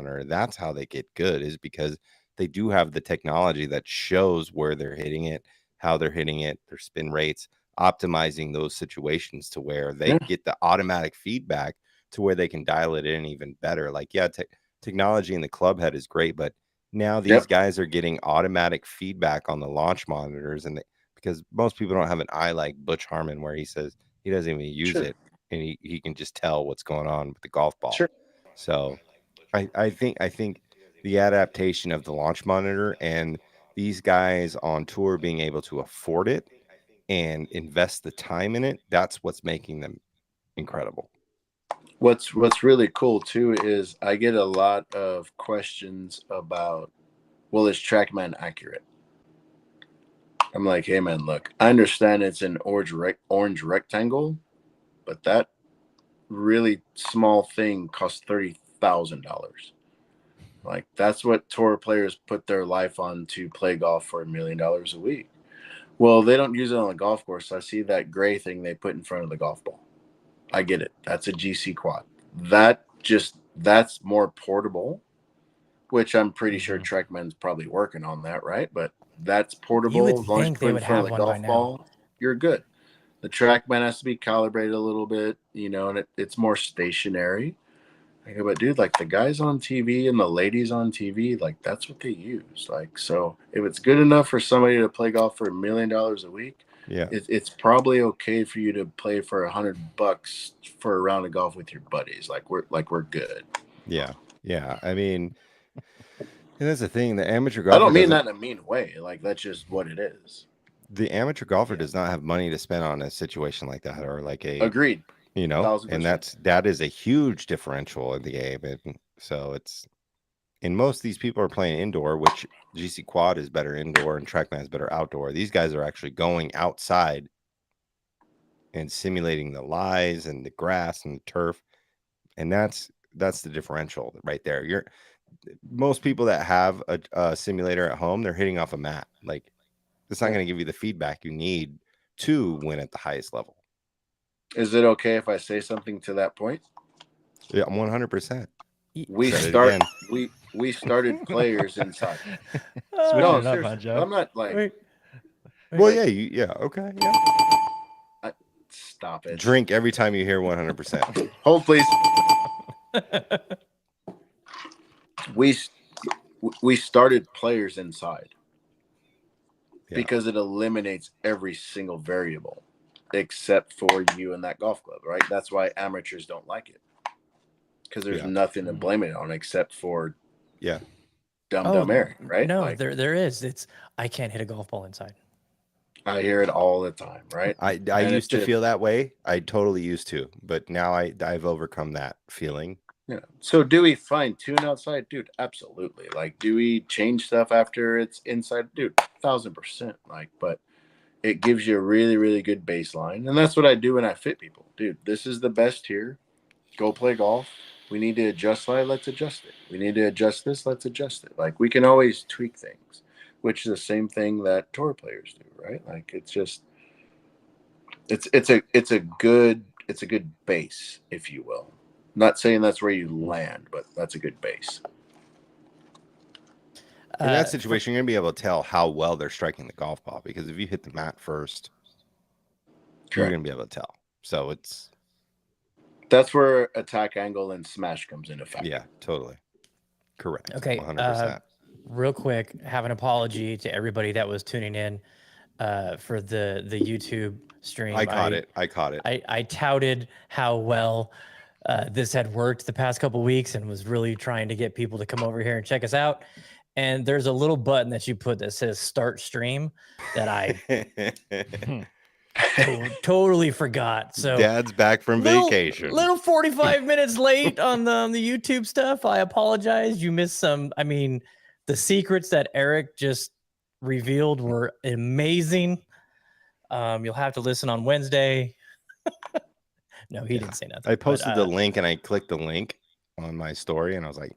monitor. That's how they get good, is because they do have the technology that shows where they're hitting it, how they're hitting it, their spin rates, optimizing those situations to where they get the automatic feedback to where they can dial it in even better. Like, yeah, technology in the club head is great, but now these guys are getting automatic feedback on the launch monitors, and because most people don't have an eye like Butch Harmon, where he says he doesn't even use it, and he can just tell what's going on with the golf ball. So I think the adaptation of the launch monitor and these guys on tour being able to afford it and invest the time in it, that's what's making them incredible. What's really cool too is I get a lot of questions about, well, is TrackMan accurate? I'm like, hey man, look, I understand it's an orange rectangle, but that really small thing costs $30,000. Like, that's what tour players put their life on to play golf for $1 million a week. Well, they don't use it on the golf course. I see that gray thing they put in front of the golf ball. I get it. That's a GC quad. That's more portable, which I'm pretty sure TrackMan's probably working on that, right? But that's portable. You would as long as you think they would have one by now. You're good. The TrackMan has to be calibrated a little bit, and it's more stationary. But dude, like the guys on TV and the ladies on TV, like that's what they use. Like, so if it's good enough for somebody to play golf for $1 million a week, it's probably okay for you to play for $100 for a round of golf with your buddies. Like we're good. Yeah. I mean, and that's the thing. The amateur golfer. I don't mean that in a mean way. Like, that's just what it is. The amateur golfer does not have money to spend on a situation like that, or like a agreed. And 1,000%. that is a huge differential in the game. And so most of these people are playing indoor, which GC Quad is better indoor and TrackMan is better outdoor. These guys are actually going outside and simulating the lies and the grass and the turf. And that's the differential right there. Most people that have a simulator at home, they're hitting off a mat. Like, it's not going to give you the feedback you need to win at the highest level. Is it okay if I say something to that point? Yeah, 100%. We started players inside. No, seriously, I'm not like. Okay, yeah. Stop it. Drink every time you hear 100%. Hold, please. We started players inside because it eliminates every single variable except for you and that golf club, right? That's why amateurs don't like it, because there's nothing to blame it on except for dumb Aarik, right? No, like, there is. I can't hit a golf ball inside. I hear it all the time, right? I used to feel that way. I totally used to, but now I've overcome that feeling. Yeah. So do we fine tune outside, dude? Absolutely. Like, do we change stuff after it's inside, dude? 1,000%. Like, but it gives you a really, really good baseline. And that's what I do when I fit people. Dude, this is the best here. Go play golf. We need to adjust that. Let's adjust it. We need to adjust this. Let's adjust it. Like, we can always tweak things, which is the same thing that tour players do, right? Like, it's just, it's a good base, if you will. Not saying that's where you land, but that's a good base. In that situation, you're going to be able to tell how well they're striking the golf ball, because if you hit the mat first, you're going to be able to tell. So that's where attack angle and smash comes into effect. Yeah, totally. Correct. Okay. 100%. Real quick, have an apology to everybody that was tuning in for the YouTube stream. I caught it. I touted how well this had worked the past couple weeks and was really trying to get people to come over here and check us out. And there's a little button that you put that says start stream that I totally forgot. So Dad's back from vacation. Little 45 minutes late on the YouTube stuff. I apologize. You missed some. I mean, the secrets that Aarik just revealed were amazing. You'll have to listen on Wednesday. No, he didn't say nothing. I posted the link and I clicked the link on my story and I was like,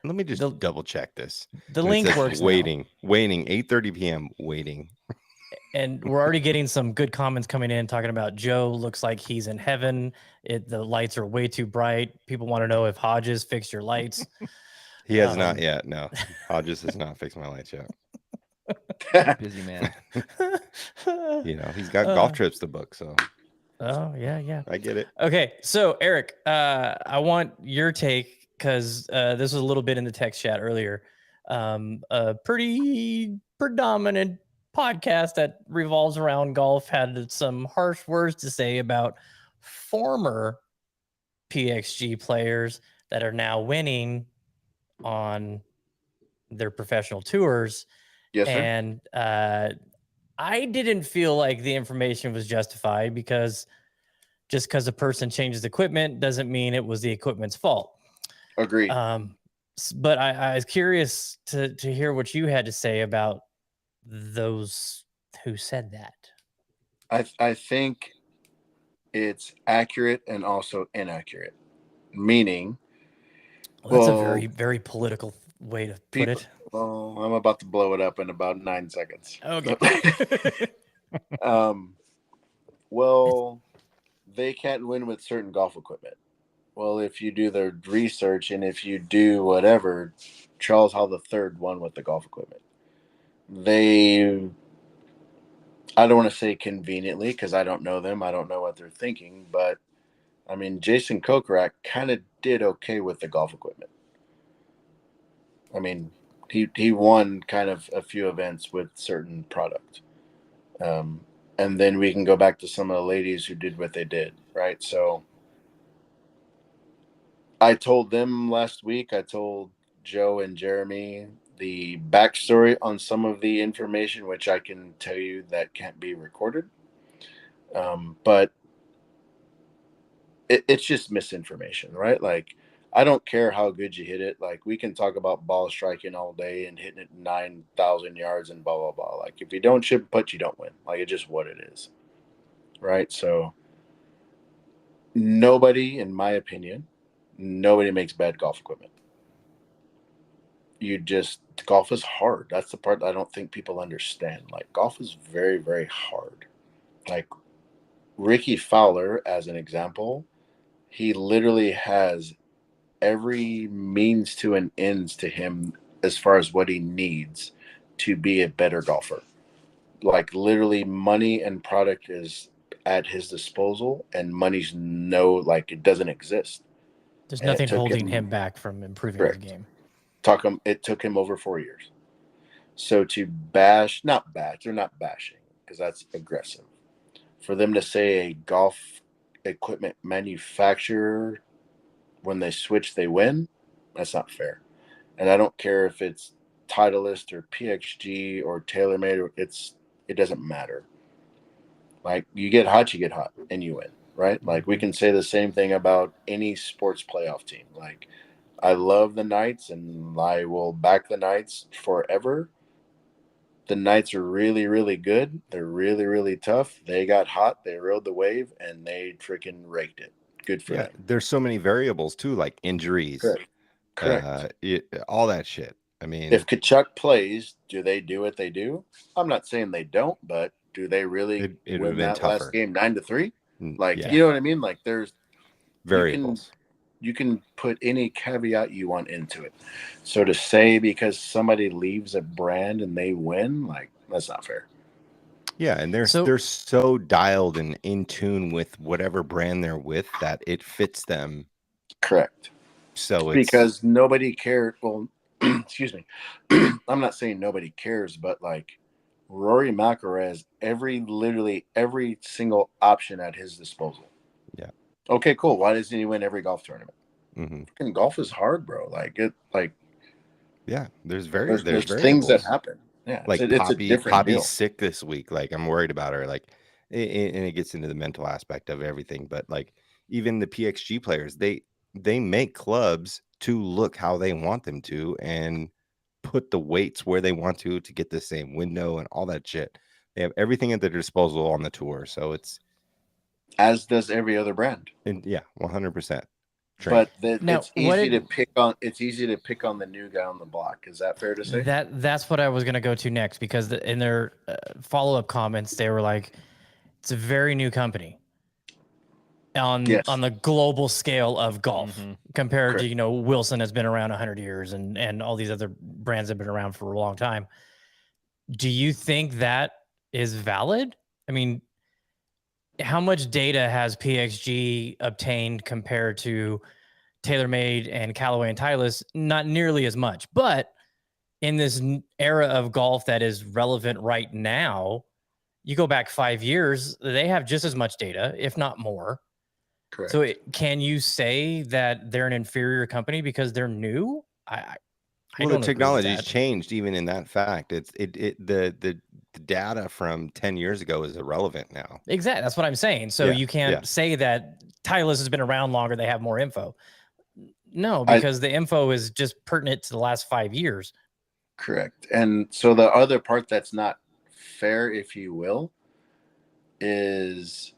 let me just double check this. The link works. Waiting, 8:30 p.m. waiting. And we're already getting some good comments coming in talking about Joe looks like he's in heaven. The lights are way too bright. People want to know if Hodges fixed your lights. He has not yet. No, Hodges has not fixed my lights yet. Busy man. You know, he's got golf trips to book, so. Oh yeah. I get it. Okay, so Aarik, I want your take because this was a little bit in the text chat earlier. A pretty predominant podcast that revolves around golf had some harsh words to say about former PXG players that are now winning on their professional tours. Yes, sir. And I didn't feel like the information was justified because just because a person changes equipment doesn't mean it was the equipment's fault. Agreed. But I was curious to hear what you had to say about those who said that. I think it's accurate and also inaccurate. Meaning, Well, that's a very, very political way to put it. Well, I'm about to blow it up in about 9 seconds. Okay. Well, they can't win with certain golf equipment. Well, if you do the research and if you do whatever, Charles Hall III won with the golf equipment. I don't want to say conveniently because I don't know them. I don't know what they're thinking. But, I mean, Jason Kokrak kind of did okay with the golf equipment. I mean, he won kind of a few events with certain product. And then we can go back to some of the ladies who did what they did, right? So I told them last week, I told Joe and Jeremy the backstory on some of the information, which I can tell you that can't be recorded. But it's just misinformation, right? Like, I don't care how good you hit it. Like, we can talk about ball striking all day and hitting it 9,000 yards and blah, blah, blah. Like, if you don't chip putt, you don't win. Like, it's just what it is, right? So nobody, in my opinion, nobody makes bad golf equipment. Golf is hard. That's the part I don't think people understand. Like, golf is very, very hard. Like, Rickie Fowler, as an example, he literally has every means to an ends to him as far as what he needs to be a better golfer. Like, literally, money and product is at his disposal, and money's it doesn't exist. There's nothing holding him back from improving his game. It took him over 4 years. So to they're not bashing because that's aggressive. For them to say a golf equipment manufacturer, when they switch, they win, that's not fair. And I don't care if it's Titleist or PXG or TaylorMade, it doesn't matter. Like, you get hot, and you win, right? Like, we can say the same thing about any sports playoff team. Like, I love the Knights, and I will back the Knights forever. The Knights are really, really good. They're really, really tough. They got hot. They rode the wave, and they freaking raked it. Good for them. There's so many variables, too, like injuries. Correct. All that shit. I mean, if Kachuk plays, do they do what they do? I'm not saying they don't, but do they really win that tougher. last game 9-3? Like, yeah. You know what I mean? Like, there's variables. You can put any caveat you want into it. So to say because somebody leaves a brand and they win, like, that's not fair. Yeah, and they're so dialed and in tune with whatever brand they're with that it fits them. Correct. So it's because nobody cared. Well, excuse me. I'm not saying nobody cares, but like, Rory McIlroy has literally every single option at his disposal. Yeah. Okay, cool. Why doesn't he win every golf tournament? Mm-hmm. Golf is hard, bro. Yeah, there's things that happen. Yeah, like Poppy's sick this week. Like, I'm worried about her. Like, and it gets into the mental aspect of everything. But like, even the PXG players, they make clubs to look how they want them to and put the weights where they want to get the same window and all that shit. They have everything at their disposal on the tour. So it's as does every other brand. And 100%. But it's easy to pick on. It's easy to pick on the new guy on the block. Is that fair to say? That's what I was going to go to next, because in their follow-up comments, they were like, it's a very new company. on the global scale of golf compared to, Wilson has been around 100 years and all these other brands have been around for a long time. Do you think that is valid? I mean, how much data has PXG obtained compared to TaylorMade and Callaway and Titleist? Not nearly as much, but in this era of golf that is relevant right now, you go back 5 years, they have just as much data, if not more. Correct. So can you say that they're an inferior company because they're new? Well, the technology has changed even in that fact. The data from 10 years ago is irrelevant now. Exactly. That's what I'm saying. So you can't say that Titleist has been around longer, they have more info. No, because the info is just pertinent to the last 5 years. Correct. And so the other part that's not fair, if you will, is,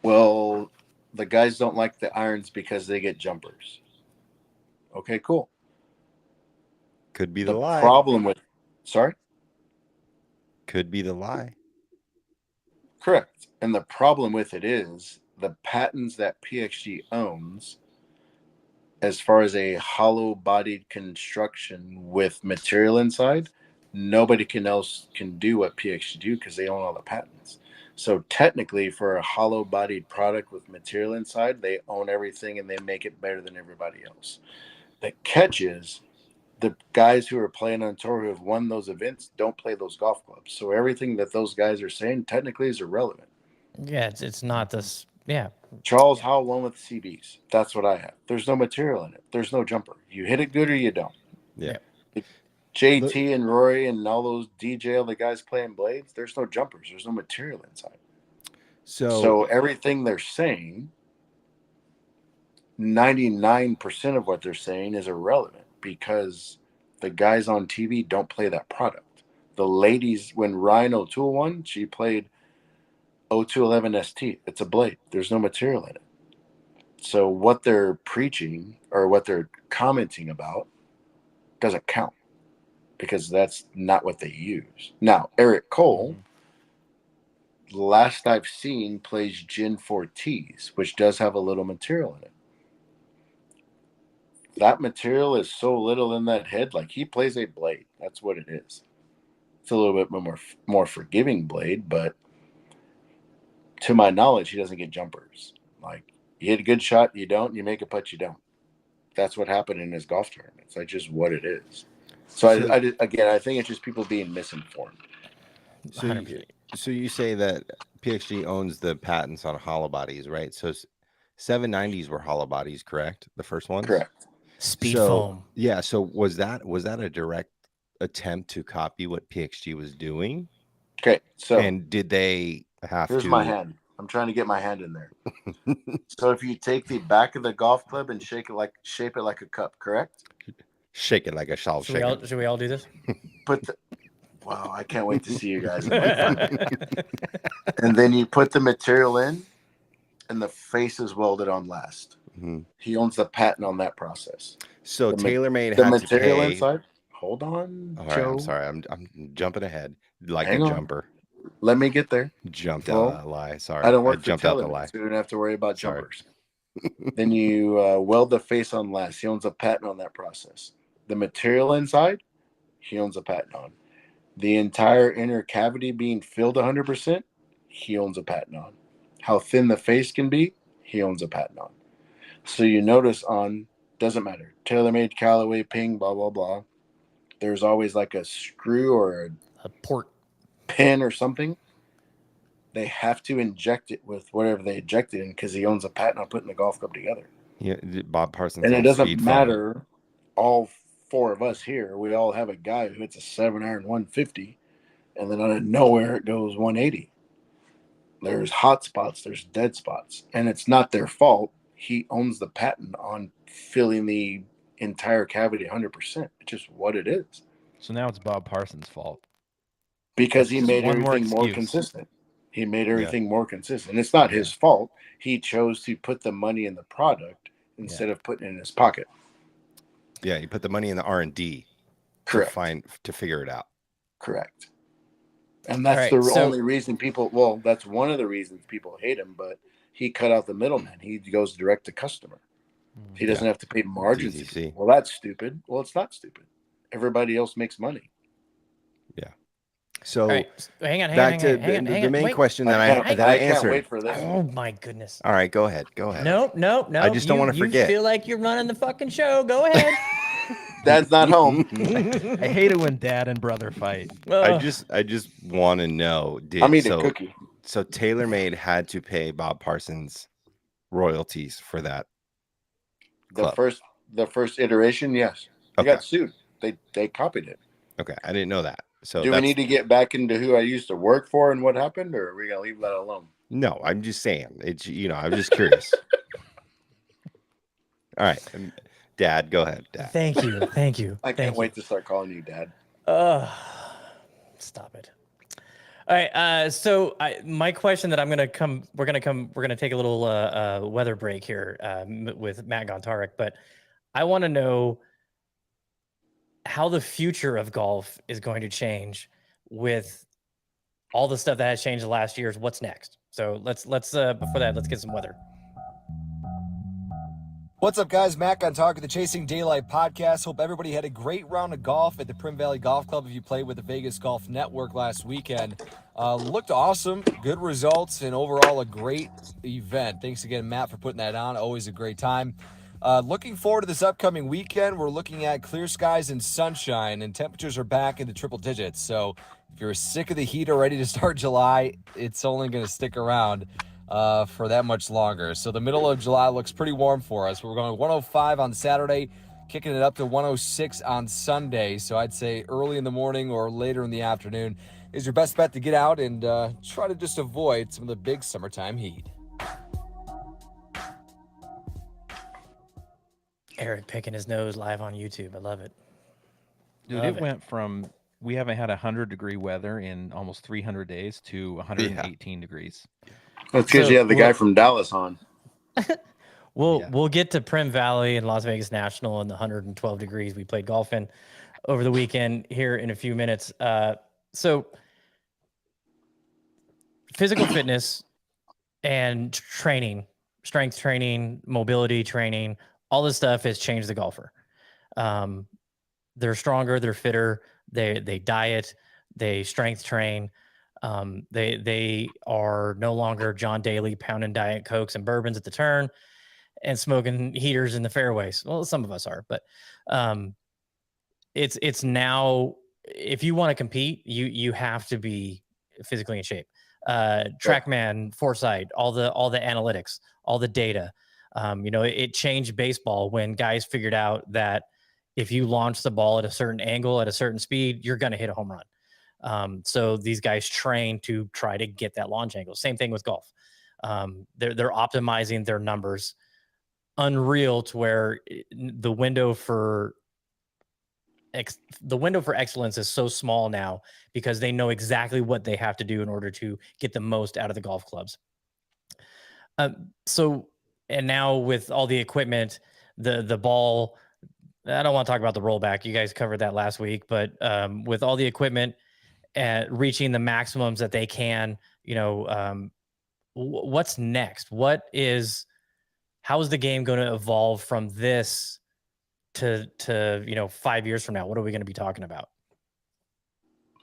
well, the guys don't like the irons because they get jumpers. Okay, cool. Could be the lie. Problem with, sorry? Could be the lie. Correct. And the problem with it is the patents that PXG owns, as far as a hollow-bodied construction with material inside, nobody else can do what PXG do because they own all the patents. So technically, for a hollow-bodied product with material inside, they own everything and they make it better than everybody else. The catch is the guys who are playing on tour who have won those events don't play those golf clubs. So everything that those guys are saying technically is irrelevant. Yeah, it's not this. Yeah. Charles Howell won with CBs. That's what I have. There's no material in it. There's no jumper. You hit it good or you don't. Yeah. JT and Rory and all those DJ, the guys playing blades, there's no jumpers. There's no material inside. So everything they're saying, 99% of what they're saying is irrelevant because the guys on TV don't play that product. The ladies, when Ryan O'Toole won, she played 0211 ST. It's a blade. There's no material in it. So what they're preaching or what they're commenting about doesn't count because that's not what they use. Now, Aarik Cole, last I've seen, plays Gen 4Ts, which does have a little material in it. That material is so little in that head, like he plays a blade. That's what it is. It's a little bit more forgiving blade, but to my knowledge, he doesn't get jumpers. Like, you hit a good shot, you don't. You make a putt, you don't. That's what happened in his golf tournaments. That's just what it is. So I think it's just people being misinformed. So you say that PXG owns the patents on hollow bodies, right? So 790s were hollow bodies, correct? The first ones? Correct. Speed foam. Yeah. So was that a direct attempt to copy what PXG was doing? Okay. So and did they have here's my hand. I'm trying to get my hand in there. So if you take the back of the golf club and shape it like a cup, correct? Shake it like a shawl shaker. Should we all do this? Wow, I can't wait to see you guys. And then you put the material in, and the face is welded on last. Mm-hmm. He owns the patent on that process. So TaylorMade the material inside. Hold on, all right, Joe. I'm sorry, I'm jumping ahead like Hang a on. jumper. Let me get there. Jumped out of that lie. Sorry, I don't work jumped for out the lie. So you don't have to worry about jumpers. Then you weld the face on last. He owns a patent on that process. The material inside, he owns a patent on. The entire inner cavity being filled 100%, he owns a patent on. How thin the face can be, he owns a patent on. So you notice doesn't matter, TaylorMade, Callaway, Ping, blah, blah, blah. There's always like a screw or a port pin or something. They have to inject it with whatever they inject it in because he owns a patent on putting the golf club together. Yeah, Bob Parsons. And it doesn't matter. All four of us here, we all have a guy who hits a 7-iron 150, and then out of nowhere it goes 180. There's hot spots, there's dead spots, and it's not their fault. He owns the patent on filling the entire cavity 100%. It's just what it is. So now it's Bob Parsons' fault because he made everything more consistent. He made everything more consistent. It's not his fault. He chose to put the money in the product instead of putting it in his pocket. Yeah, you put the money in the R&D to figure it out. Correct. And that's only reason that's one of the reasons people hate him, but he cut out the middleman. He goes direct to customer. He doesn't have to pay margins. DTC. Well, that's stupid. Well, it's not stupid. Everybody else makes money. Yeah. So All right, hang on. back to the main question that I can't answered. wait for this. Oh my goodness. All right, go ahead. Go ahead. No. I just don't want to forget. You feel like you're running the fucking show. Go ahead. Dad's not home. I hate it when dad and brother fight. I just want to know. I'm eating a cookie. So TaylorMade had to pay Bob Parsons royalties for that. The first iteration, yes. They got sued. They copied it. Okay, I didn't know that. So do we need to get back into who I used to work for and what happened, or are we gonna leave that alone? No, I'm just saying. It's I'm just curious. All right, Dad, go ahead. Dad. Thank you. I can't wait to start calling you Dad. Stop it. All right. So my question that we're gonna take a little weather break here with Matt Gontarek, but I want to know how the future of golf is going to change with all the stuff that has changed the last years. What's next? So let's before that, let's get some weather. What's up, guys? Matt Gontarek, the Chasing Daylight podcast. Hope everybody had a great round of golf at the Prim Valley Golf Club. If you played with the Vegas Golf Network last weekend, looked awesome, good results, and overall a great event. Thanks again, Matt, for putting that on. Always a great time. Looking forward to this upcoming weekend. We're looking at clear skies and sunshine, and temperatures are back into triple digits. So if you're sick of the heat or ready to start July, it's only going to stick around for that much longer. So the middle of July looks pretty warm for us. We're going 105 on Saturday, kicking it up to 106 on Sunday. So I'd say early in the morning or later in the afternoon is your best bet to get out and try to just avoid some of the big summertime heat. Aarik picking his nose live on YouTube. I love it. Dude, it went from we haven't had 100-degree weather in almost 300 days to 118 degrees. That's because you have the guy from Dallas on. We'll get to Prim Valley and Las Vegas National and the 112 degrees we played golf in over the weekend here in a few minutes. So physical fitness and training, strength training, mobility training, all this stuff has changed the golfer. They're stronger, they're fitter, they diet, they strength train. They are no longer John Daly pounding Diet Cokes and bourbons at the turn and smoking heaters in the fairways. Well, some of us are, but it's now, if you want to compete, you have to be physically in shape. TrackMan, Foresight, all the analytics, all the data. It changed baseball when guys figured out that if you launch the ball at a certain angle, at a certain speed, you're going to hit a home run. So these guys train to try to get that launch angle. Same thing with golf. They're optimizing their numbers unreal to where the window for excellence is so small now because they know exactly what they have to do in order to get the most out of the golf clubs. And now with all the equipment, the ball, I don't want to talk about the rollback. You guys covered that last week, but with all the equipment reaching the maximums that they can, what's next? How is the game going to evolve from this to 5 years from now? What are we going to be talking about?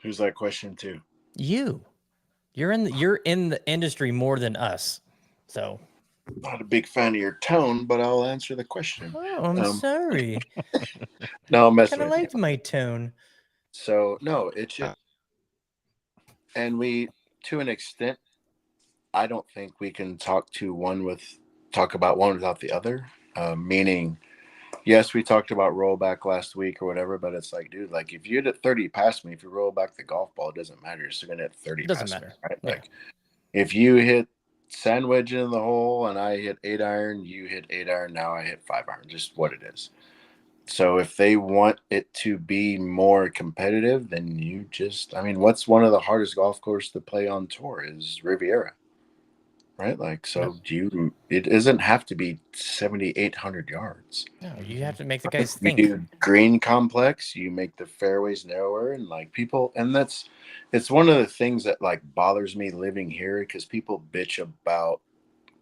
Who's that question to? You're in the industry more than us. So not a big fan of your tone, but I'll answer the question. Oh, I'm sorry. No, I'm messing with you. I liked my tone. So no, it's just, and to an extent, I don't think we can talk about one without the other. Meaning, yes, we talked about rollback last week or whatever, but it's like, dude, like if you hit 30 past me, if you roll back the golf ball, it doesn't matter. You're still gonna hit 30. It doesn't matter, me, right? Yeah. Like if you hit sandwich in the hole and I hit 8-iron, you hit 8-iron, now I hit 5-iron, just what it is. So if they want it to be more competitive, then what's one of the hardest golf courses to play on tour is Riviera, right? Like, so it doesn't have to be 7,800 yards. No, you have to make the guys think. You do green complex, you make the fairways narrower, and like people, and it's one of the things that like bothers me living here because people bitch about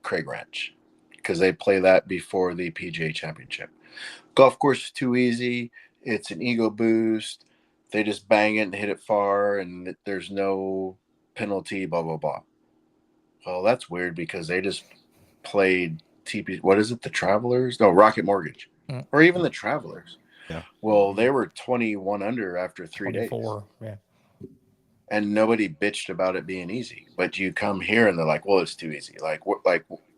Craig Ranch because they play that before the PGA Championship. Golf course is too easy. It's an ego boost. They just bang it and hit it far, and there's no penalty, blah, blah, blah. Well, that's weird because they just played TP. What is it? The Travelers? No, Rocket Mortgage. Or even the Travelers. Yeah. Well, they were 21 under after 3 days. 24, yeah. And nobody bitched about it being easy. But you come here and they're like, well, it's too easy. Like,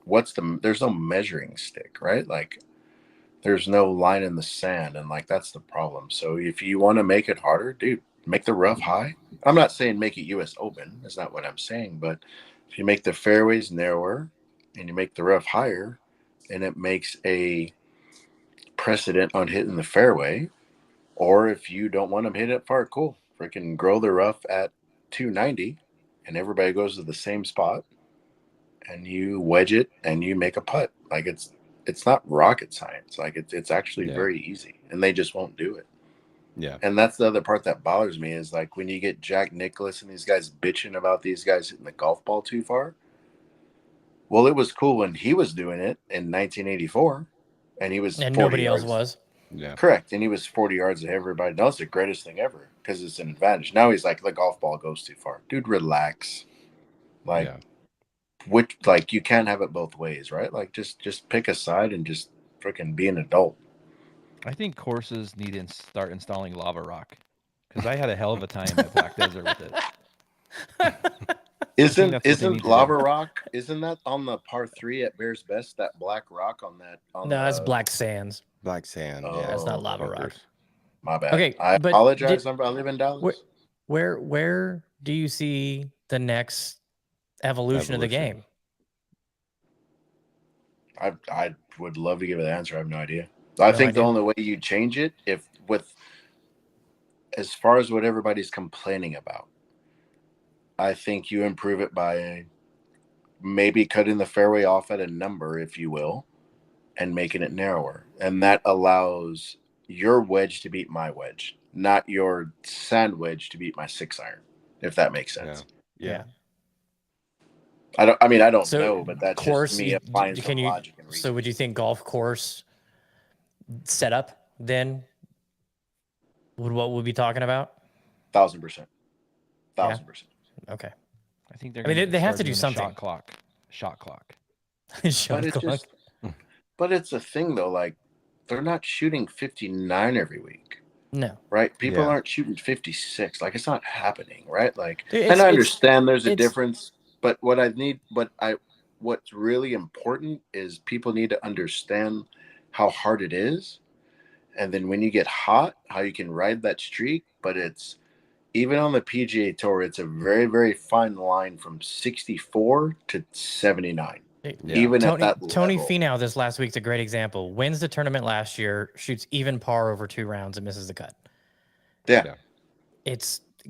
what's there's no measuring stick, right? Like, there's no line in the sand. And, like, that's the problem. So if you want to make it harder, dude, make the rough high. I'm not saying make it U.S. Open. That's not what I'm saying. But if you make the fairways narrower and you make the rough higher, and it makes a precedent on hitting the fairway, or if you don't want them hit it far, cool. Freaking grow the rough at 290 and everybody goes to the same spot and you wedge it and you make a putt. Like it's not rocket science. Like it's actually very easy, and they just won't do it. Yeah. And that's the other part that bothers me is like when you get Jack Nicklaus and these guys bitching about these guys hitting the golf ball too far. Well, it was cool when he was doing it in 1984 and he was and 40 nobody yards. else was. Yeah. Correct. And he was 40 yards ahead of everybody. That's the greatest thing ever because it's an advantage. Now he's like, the golf ball goes too far. Dude, relax. Like, you can't have it both ways, right? Like, just pick a side and just freaking be an adult. I think courses need to start installing lava rock because I had a hell of a time at Black Desert with it. Isn't lava rock? Isn't that on the par 3 at Bears Best? That black rock on that? No, that's black sands. Black sand. Oh, yeah, that's not lava rock. My bad. Okay, I apologize. I live in Dallas. Where do you see the next evolution of the game? I would love to give it an answer. I have no idea. I think the only way you change it, as far as what everybody's complaining about, I think you improve it by maybe cutting the fairway off at a number, if you will, and making it narrower. And that allows your wedge to beat my wedge, not your sand wedge to beat my 6-iron, if that makes sense. Yeah. I don't know, but that's just me applying some logic and reason. So would you think golf course setup then what we'll be talking about? 1,000%. 1,000%. Okay. I think they have to do something. Shot clock. But it's a thing though, like they're not shooting 59 every week. No. Right? People aren't shooting 56. Like it's not happening, right? Like and I understand there's a difference, but what's really important is people need to understand how hard it is. And then when you get hot, how you can ride that streak, but it's even on the PGA Tour, it's a very, very fine line from 64 to 79. Yeah. Even at that level. Tony Finau this last week's a great example. Wins the tournament last year, shoots even par over 2 rounds and misses the cut. Yeah.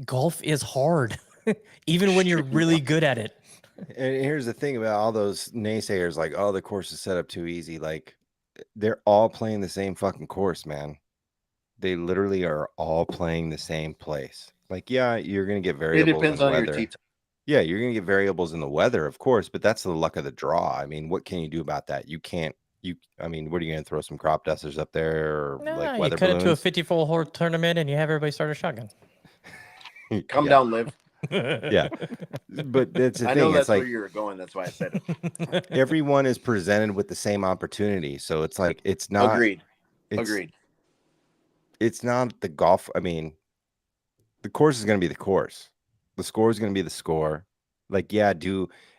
Golf is hard, even when you're really good at it. And here's the thing about all those naysayers, like, oh, the course is set up too easy. Like, they're all playing the same fucking course, man. They literally are all playing the same place. Like, yeah, you're going to get variables. It depends on your tee time. Yeah, you're going to get variables in the weather, of course, but that's the luck of the draw. I mean, what can you do about that? You can't. I mean, what are you going to throw some crop dusters up there? Or like weather you cut balloons? It to a 54 hole tournament and you have everybody start a shotgun. Come down, Liv. Yeah, but that's the thing. I know that's like, where you were going. That's why I said it. Everyone is presented with the same opportunity, so it's like it's not. Agreed. It's not the golf. I mean, the course is going to be the course. The score is going to be the score. Like, yeah,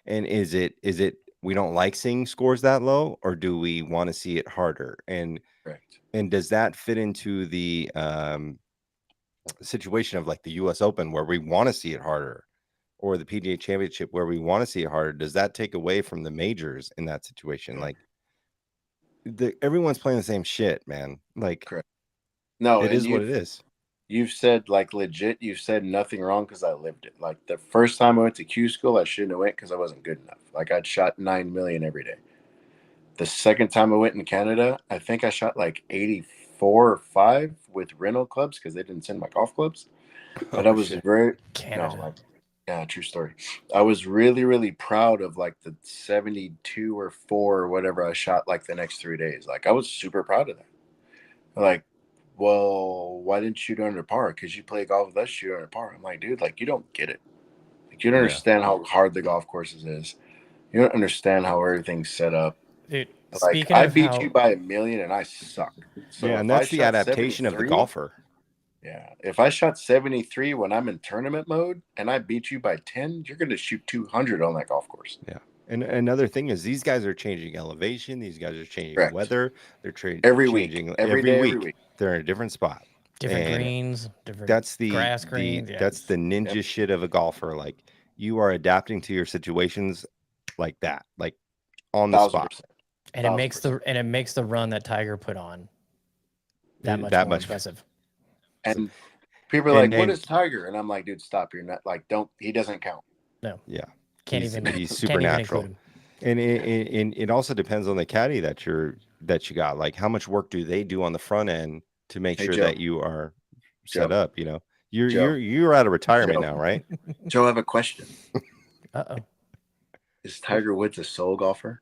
is it we don't like seeing scores that low, or do we want to see it harder? And correct. And does that fit into the situation of like the U.S. Open where we want to see it harder, or the PGA Championship where we want to see it harder? Does that take away from the majors in that situation? Like, everyone's playing the same shit, man. Like, correct. No, it is what it is. You've said, like, legit, you've said nothing wrong because I lived it. Like, the first time I went to Q school, I shouldn't have went because I wasn't good enough. Like, I'd shot 9 million every day. The second time I went in Canada, I think I shot like 84 or 5 with rental clubs because they didn't send my golf clubs. But I was very... Canada. No, Yeah, true story. I was really, really proud of like the 72 or 4 or whatever I shot like the next 3 days. Like I was super proud of that. Like, well, why didn't you shoot under par? Because you play golf with us, shoot under par. I'm like, dude, like you don't get it. Like you don't understand how hard the golf courses is. You don't understand how everything's set up. Dude, Like speaking I of beat how you by 1,000,000 and I suck. So yeah, if and I that's the shot adaptation of the 73 golfer. Yeah. If I shot 73 when I'm in tournament mode and I beat you by 10, you're going to shoot 200 on that golf course. Yeah. And another thing is these guys are changing elevation. These guys are changing Correct. weather. They're Every changing week. Every day, every week. They're in a different spot. different And greens, different that's the grass greens. Yeah. that's the ninja shit of a golfer. Like you are adapting to your situations like that, like on the spot. 1,000%. And it makes the run that Tiger put on that much more impressive. And people are like, what is Tiger? And I'm like, dude, stop. You're not like, he doesn't count. No. Yeah. Can't He's supernatural. even And it also depends on the caddy that you got. Like how much work do they do on the front end to make sure that you are set up, you know? You're out of retirement now, right? Joe, I have a question. Uh-oh. Is Tiger Woods a soul golfer?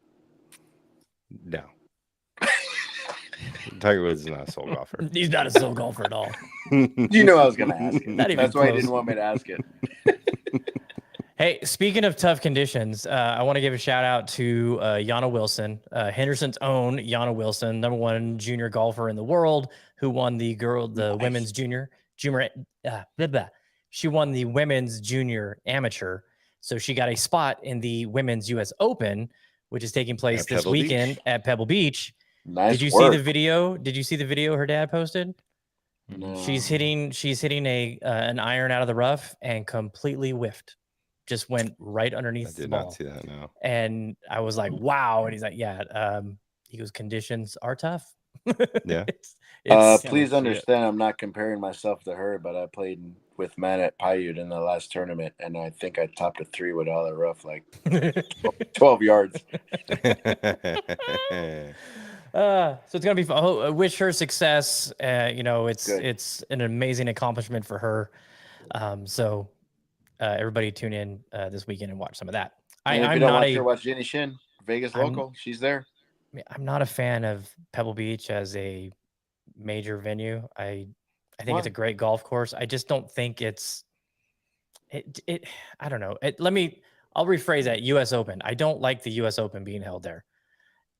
No. Tiger Woods is not a soul golfer. He's not a soul golfer at all. You know I was going to ask it. That's why he close. didn't want me to ask it. Hey, speaking of tough conditions, I want to give a shout out to Yana Wilson, Henderson's own Yana Wilson, #1 junior golfer in the world, who won the women's junior. She won the women's junior amateur, so she got a spot in the women's U.S. Open, which is taking place this weekend at Pebble Beach. Nice. Did you see the video? Did you see the video her dad posted? No. She's hitting an iron out of the rough and completely whiffed. Just went right underneath the ball. I did not see that, no. And I was like, wow. And he's like, yeah. He goes, conditions are tough. Yeah. Please understand, I'm not comparing myself to her, but I played with Matt at Paiute in the last tournament, and I think I topped a 3 with all the rough, like 12 yards. So it's gonna be fun. I wish her success. It's an amazing accomplishment for her. So everybody tune in this weekend and watch some of that. And if you don't watch her, watch Jenny Shin, Vegas local. She's there. I'm not a fan of Pebble Beach as a major venue. I think it's a great golf course. I just don't think it's it. I don't know. I'll rephrase that. U.S. Open. I don't like the U.S. Open being held there.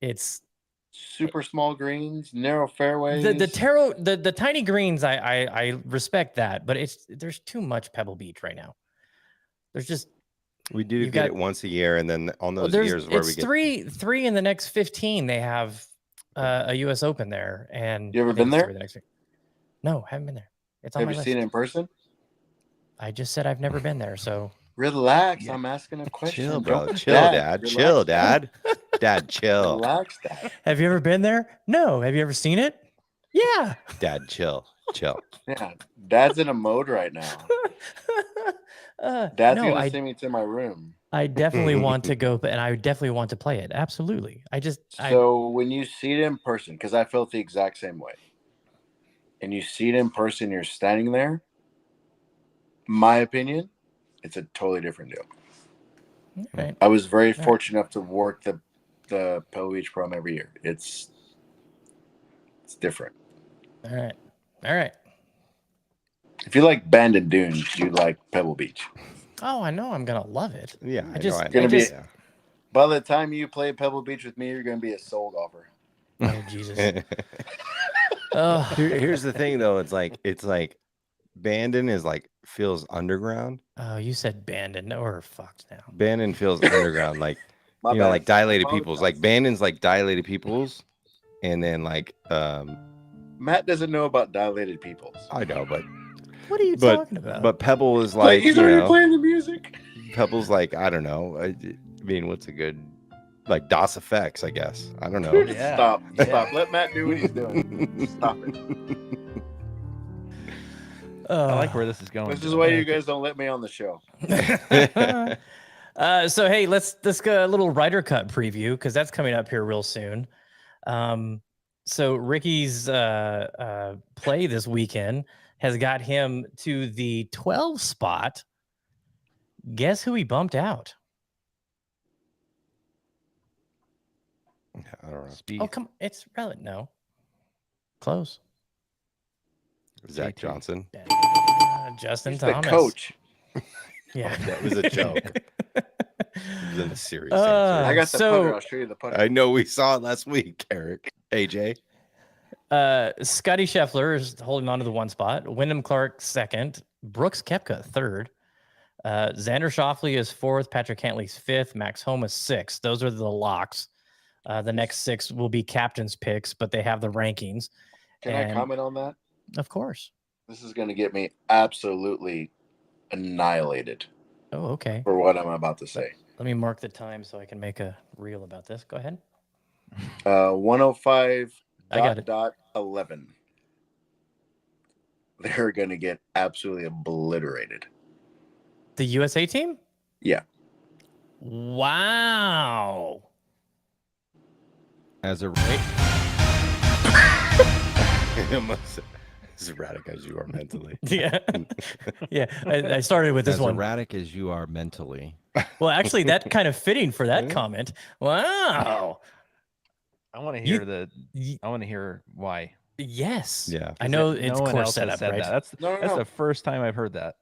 It's super small greens, narrow fairways. The tiny greens. I respect that, but there's too much Pebble Beach right now. There's just we do get it once a year, and then on those years where we get three in the next 15, they have a U.S. Open there. And you ever been there? No, haven't been there. It's on have my you list. seen it in person? I just said I've never been there, so relax. I'm asking a question. Chill, bro. Chill, Dad. Chill, Dad. Dad, chill. Relax, Dad. Have you ever been there? No. Have you ever seen it? Yeah. Dad, chill. Yeah, Dad's in a mode right now. Dad's gonna send me to my room. I definitely want to go, and I definitely want to play it. Absolutely. When you see it in person, because I felt the exact same way, and you see it in person, you're standing there. My opinion, it's a totally different deal. Right. I was very fortunate enough to work the Pebble Beach Prom every year. It's different. All right. If you like Bandon Dunes, you like Pebble Beach. Oh, I know. I'm gonna love it. Yeah, by the time you play Pebble Beach with me, you're gonna be a soul golfer. Oh Jesus. Here's the thing, though. It's like Bandon is like feels underground. Oh, you said Bandon. No, we're fucked now. Bandon feels underground, like like dilated pupils. Like Bandon's like dilated pupils, and then like Matt doesn't know about dilated pupils. I know, but what are you talking about? But Pebble is like he's already playing the music. Pebble's like, I don't know. I mean, what's a good like DOS effects? I guess I don't know. Yeah. Stop. Let Matt do what he's doing. Stop it. I like where this is going. This is why you guys don't let me on the show. So hey, let's go a little Ryder Cup preview because that's coming up here real soon. So Rickie's play this weekend has got him to the 12 spot. Guess who he bumped out? I don't know. Oh, come on. It's relevant. No. Close. Zach Johnson. Justin He's Thomas. the coach. Yeah. Oh, that was a joke. It was in a serious answer. I got the putter. I'll show you the putter. I know we saw it last week, Aarik. AJ. Scotty Scheffler is holding on to the one spot. Wyndham Clark second. Brooks Koepka third. Xander Schauffele is fourth. Patrick Cantley's fifth. Max Homa sixth. Those are the locks. The next 6 will be captain's picks, but they have the rankings. Can I comment on that? Of course. This is going to get me absolutely annihilated. Oh, okay. For what I'm about to say. Let me mark the time so I can make a reel about this. Go ahead. 105 I got it. 11. They're going to get absolutely obliterated. The USA team? Yeah. Wow. As a rate. As erratic as you are mentally. Yeah. Yeah. I started with this one. As erratic as you are mentally. Well, actually, that kind of fitting for that comment. Wow. I want to hear I want to hear why. Yes. Yeah. I know No it's one course else has setup, said right? that. That's the first time I've heard that.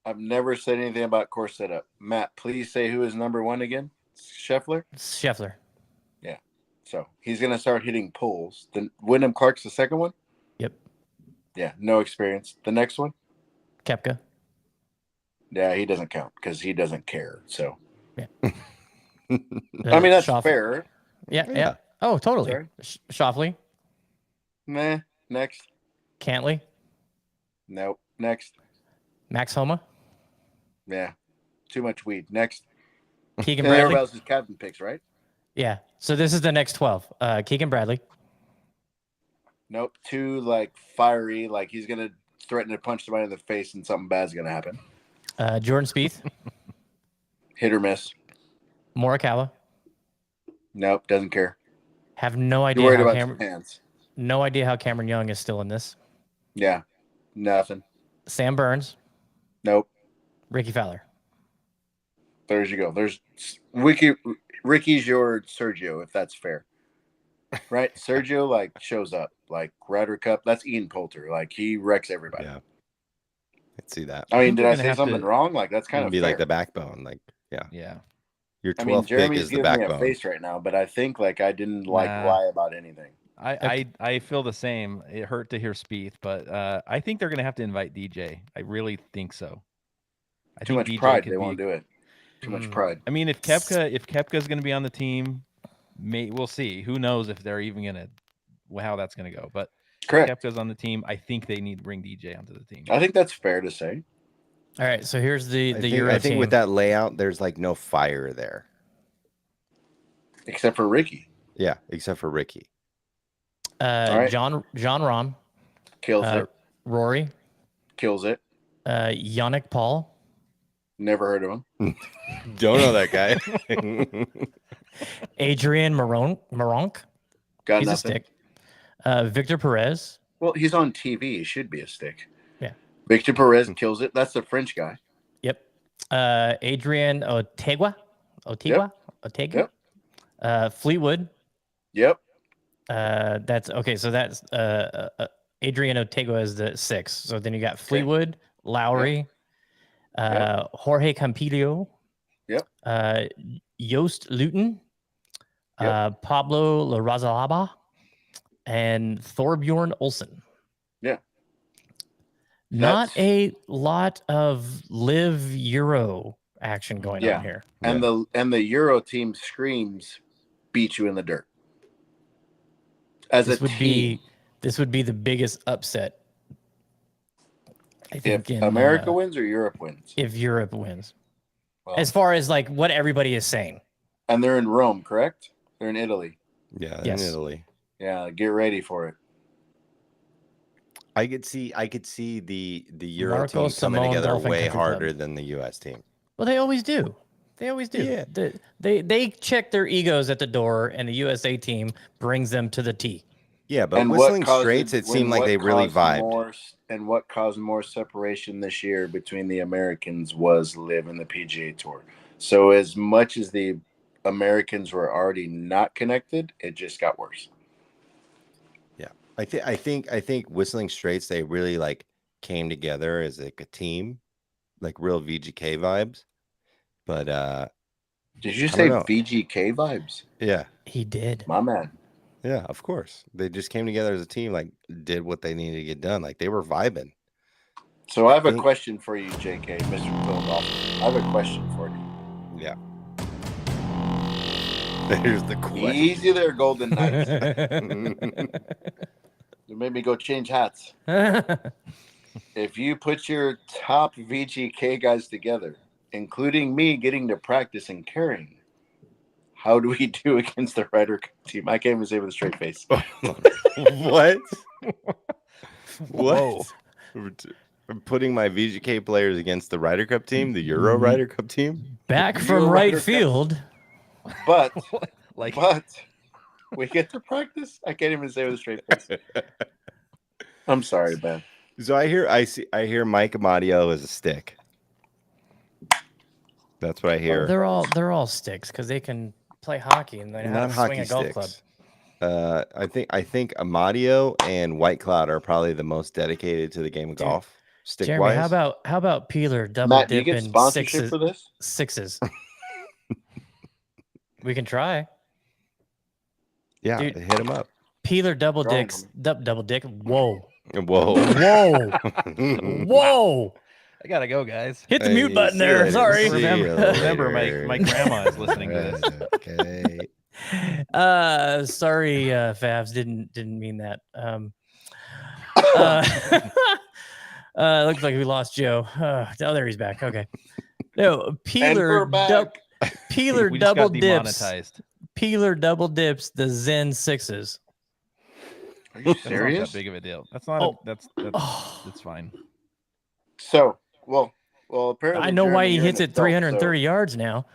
I've never said anything about course setup. Matt, please say who is number 1 again? Scheffler? Scheffler. Yeah. So he's going to start hitting pulls. Then Wyndham Clark's the second one? Yep. Yeah, no experience. The next one? Koepka. Yeah, he doesn't count because he doesn't care. So, yeah. I mean, that's Schauffele. fair. Yeah. Oh, totally. Sorry? Schauffele. Meh. Next. Cantley. Nope. Next. Max Homa. Yeah. Too much weed. Next. Keegan And Bradley. everybody else is captain picks, right? Yeah. So this is the next 12. Keegan Bradley. Nope. Too fiery. Like he's gonna threaten to punch somebody in the face and something bad's gonna happen. Jordan Spieth. Hit or miss. Morikawa. Nope. Doesn't care. Have no You're idea worried how about his hands. no idea how Cameron Young is still in this. Yeah. Nothing. Sam Burns. Nope. Rickie Fowler. There you go. There's Rickie's your Sergio, if that's fair. Right? Sergio shows up. Ryder Cup. That's Ian Poulter. He wrecks everybody. Yeah. I'd see that. I mean, did I gonna say have something to- wrong? That's kind of be fair. like the backbone. Yeah. Your 12th I mean, pick Jeremy's is the giving me a backbone. face right now, but I think I didn't lie about anything. I feel the same. It hurt to hear Spieth, but I think they're going to have to invite DJ. I really think so. Too much pride. They won't do it. Too much pride. I mean, if Koepka's going to be on the team, we'll see. Who knows if they're even going to how that's going to go. But Correct. if Koepka's on the team, I think they need to bring DJ onto the team. I think that's fair to say. All right. So here's the I Euro think team. with that layout, there's no fire there. Except for Rickie. Yeah, except for Rickie. right. John Rahm. Kills it. Rory. Kills it. Yannick Paul. Never heard of him. Don't know that guy. Adrian Maronk. Got He's nothing. a stick. Victor Perez. Well, he's on TV. He should be a stick. Yeah. Victor Perez kills it. That's the French guy. Yep. Adrian Otegua. Otega. Fleetwood. Yep. That's okay. So that's Adrian Otegua is the 6. So then you got Fleetwood, Lowry, Jorge Campillo. Yep. Yost Luton. Pablo Larrazalaba. And Thorbjorn Olsen. Yeah. Not a lot of live Euro action going on here. And the Euro team screams beat you in the dirt. As This a would team. this would be the biggest upset. I think If America wins or Europe wins. if Europe wins. Well, As far as what everybody is saying. and they're in Rome, correct? They're in Italy. Yeah, Yes. in Italy. Yeah, get ready for it. I could see the Euro Marco team coming Simone together Golf and way Country harder Club. than the US team. Well, they always do. They always do. Yeah. They check their egos at the door, and the USA team brings them to the tee. Yeah, but And Whistling Straits, it seemed like they really vibed. And what caused more separation this year between the Americans was LIV and the PGA Tour. So as much as the Americans were already not connected, it just got worse. Yeah, I think Whistling Straits, they really like came together as like a team, like real VGK vibes. But did you I say don't know. VGK vibes? Yeah, He did. My man. yeah, of course. They just came together as a team, like did what they needed to get done. Like they were vibing. So I have a question for you, JK, Mr. Philadelphia. I have a question for you. Yeah. There's the question. Easy there, Golden Knights. You made me go change hats. If you put your top VGK guys together, including me getting to practice and carrying, how do we do against the Ryder Cup team? I can't even say with a straight face. What? Whoa. What? I'm putting my VGK players against the Ryder Cup team, the Euro Ryder Cup team. Back from right field. But Like, but we get to practice. I can't even say with a straight face. I'm sorry, man. So I hear Mike Amadio is a stick. That's what I hear. They're all sticks because they can play hockey and they know how Not to swing hockey a golf club. sticks. I think Amadio and White Cloud are probably the most dedicated to the game of golf. Stick Jeremy, wise. how about Peeler double Matt, do you dip get in sponsorship for this? sixes? We can try. Yeah, Dude. hit him up. Peeler double Trying, dicks. Double dick. Whoa. Whoa. Whoa. Whoa. I gotta go, guys. Hit the mute button there. Sorry. Remember, my grandma is listening to this. Okay. Sorry, Favs. Didn't mean that. Looks like we lost Joe. Oh, there he's back. Okay. No, Peeler Peeler We just double got dips. demonetized. Peeler double dips the Zen sixes. Are you That's not serious? that big of a deal. That's not. That's fine. So, well, apparently I know why Jeremy, he you're hits an it 330 adult, yards now.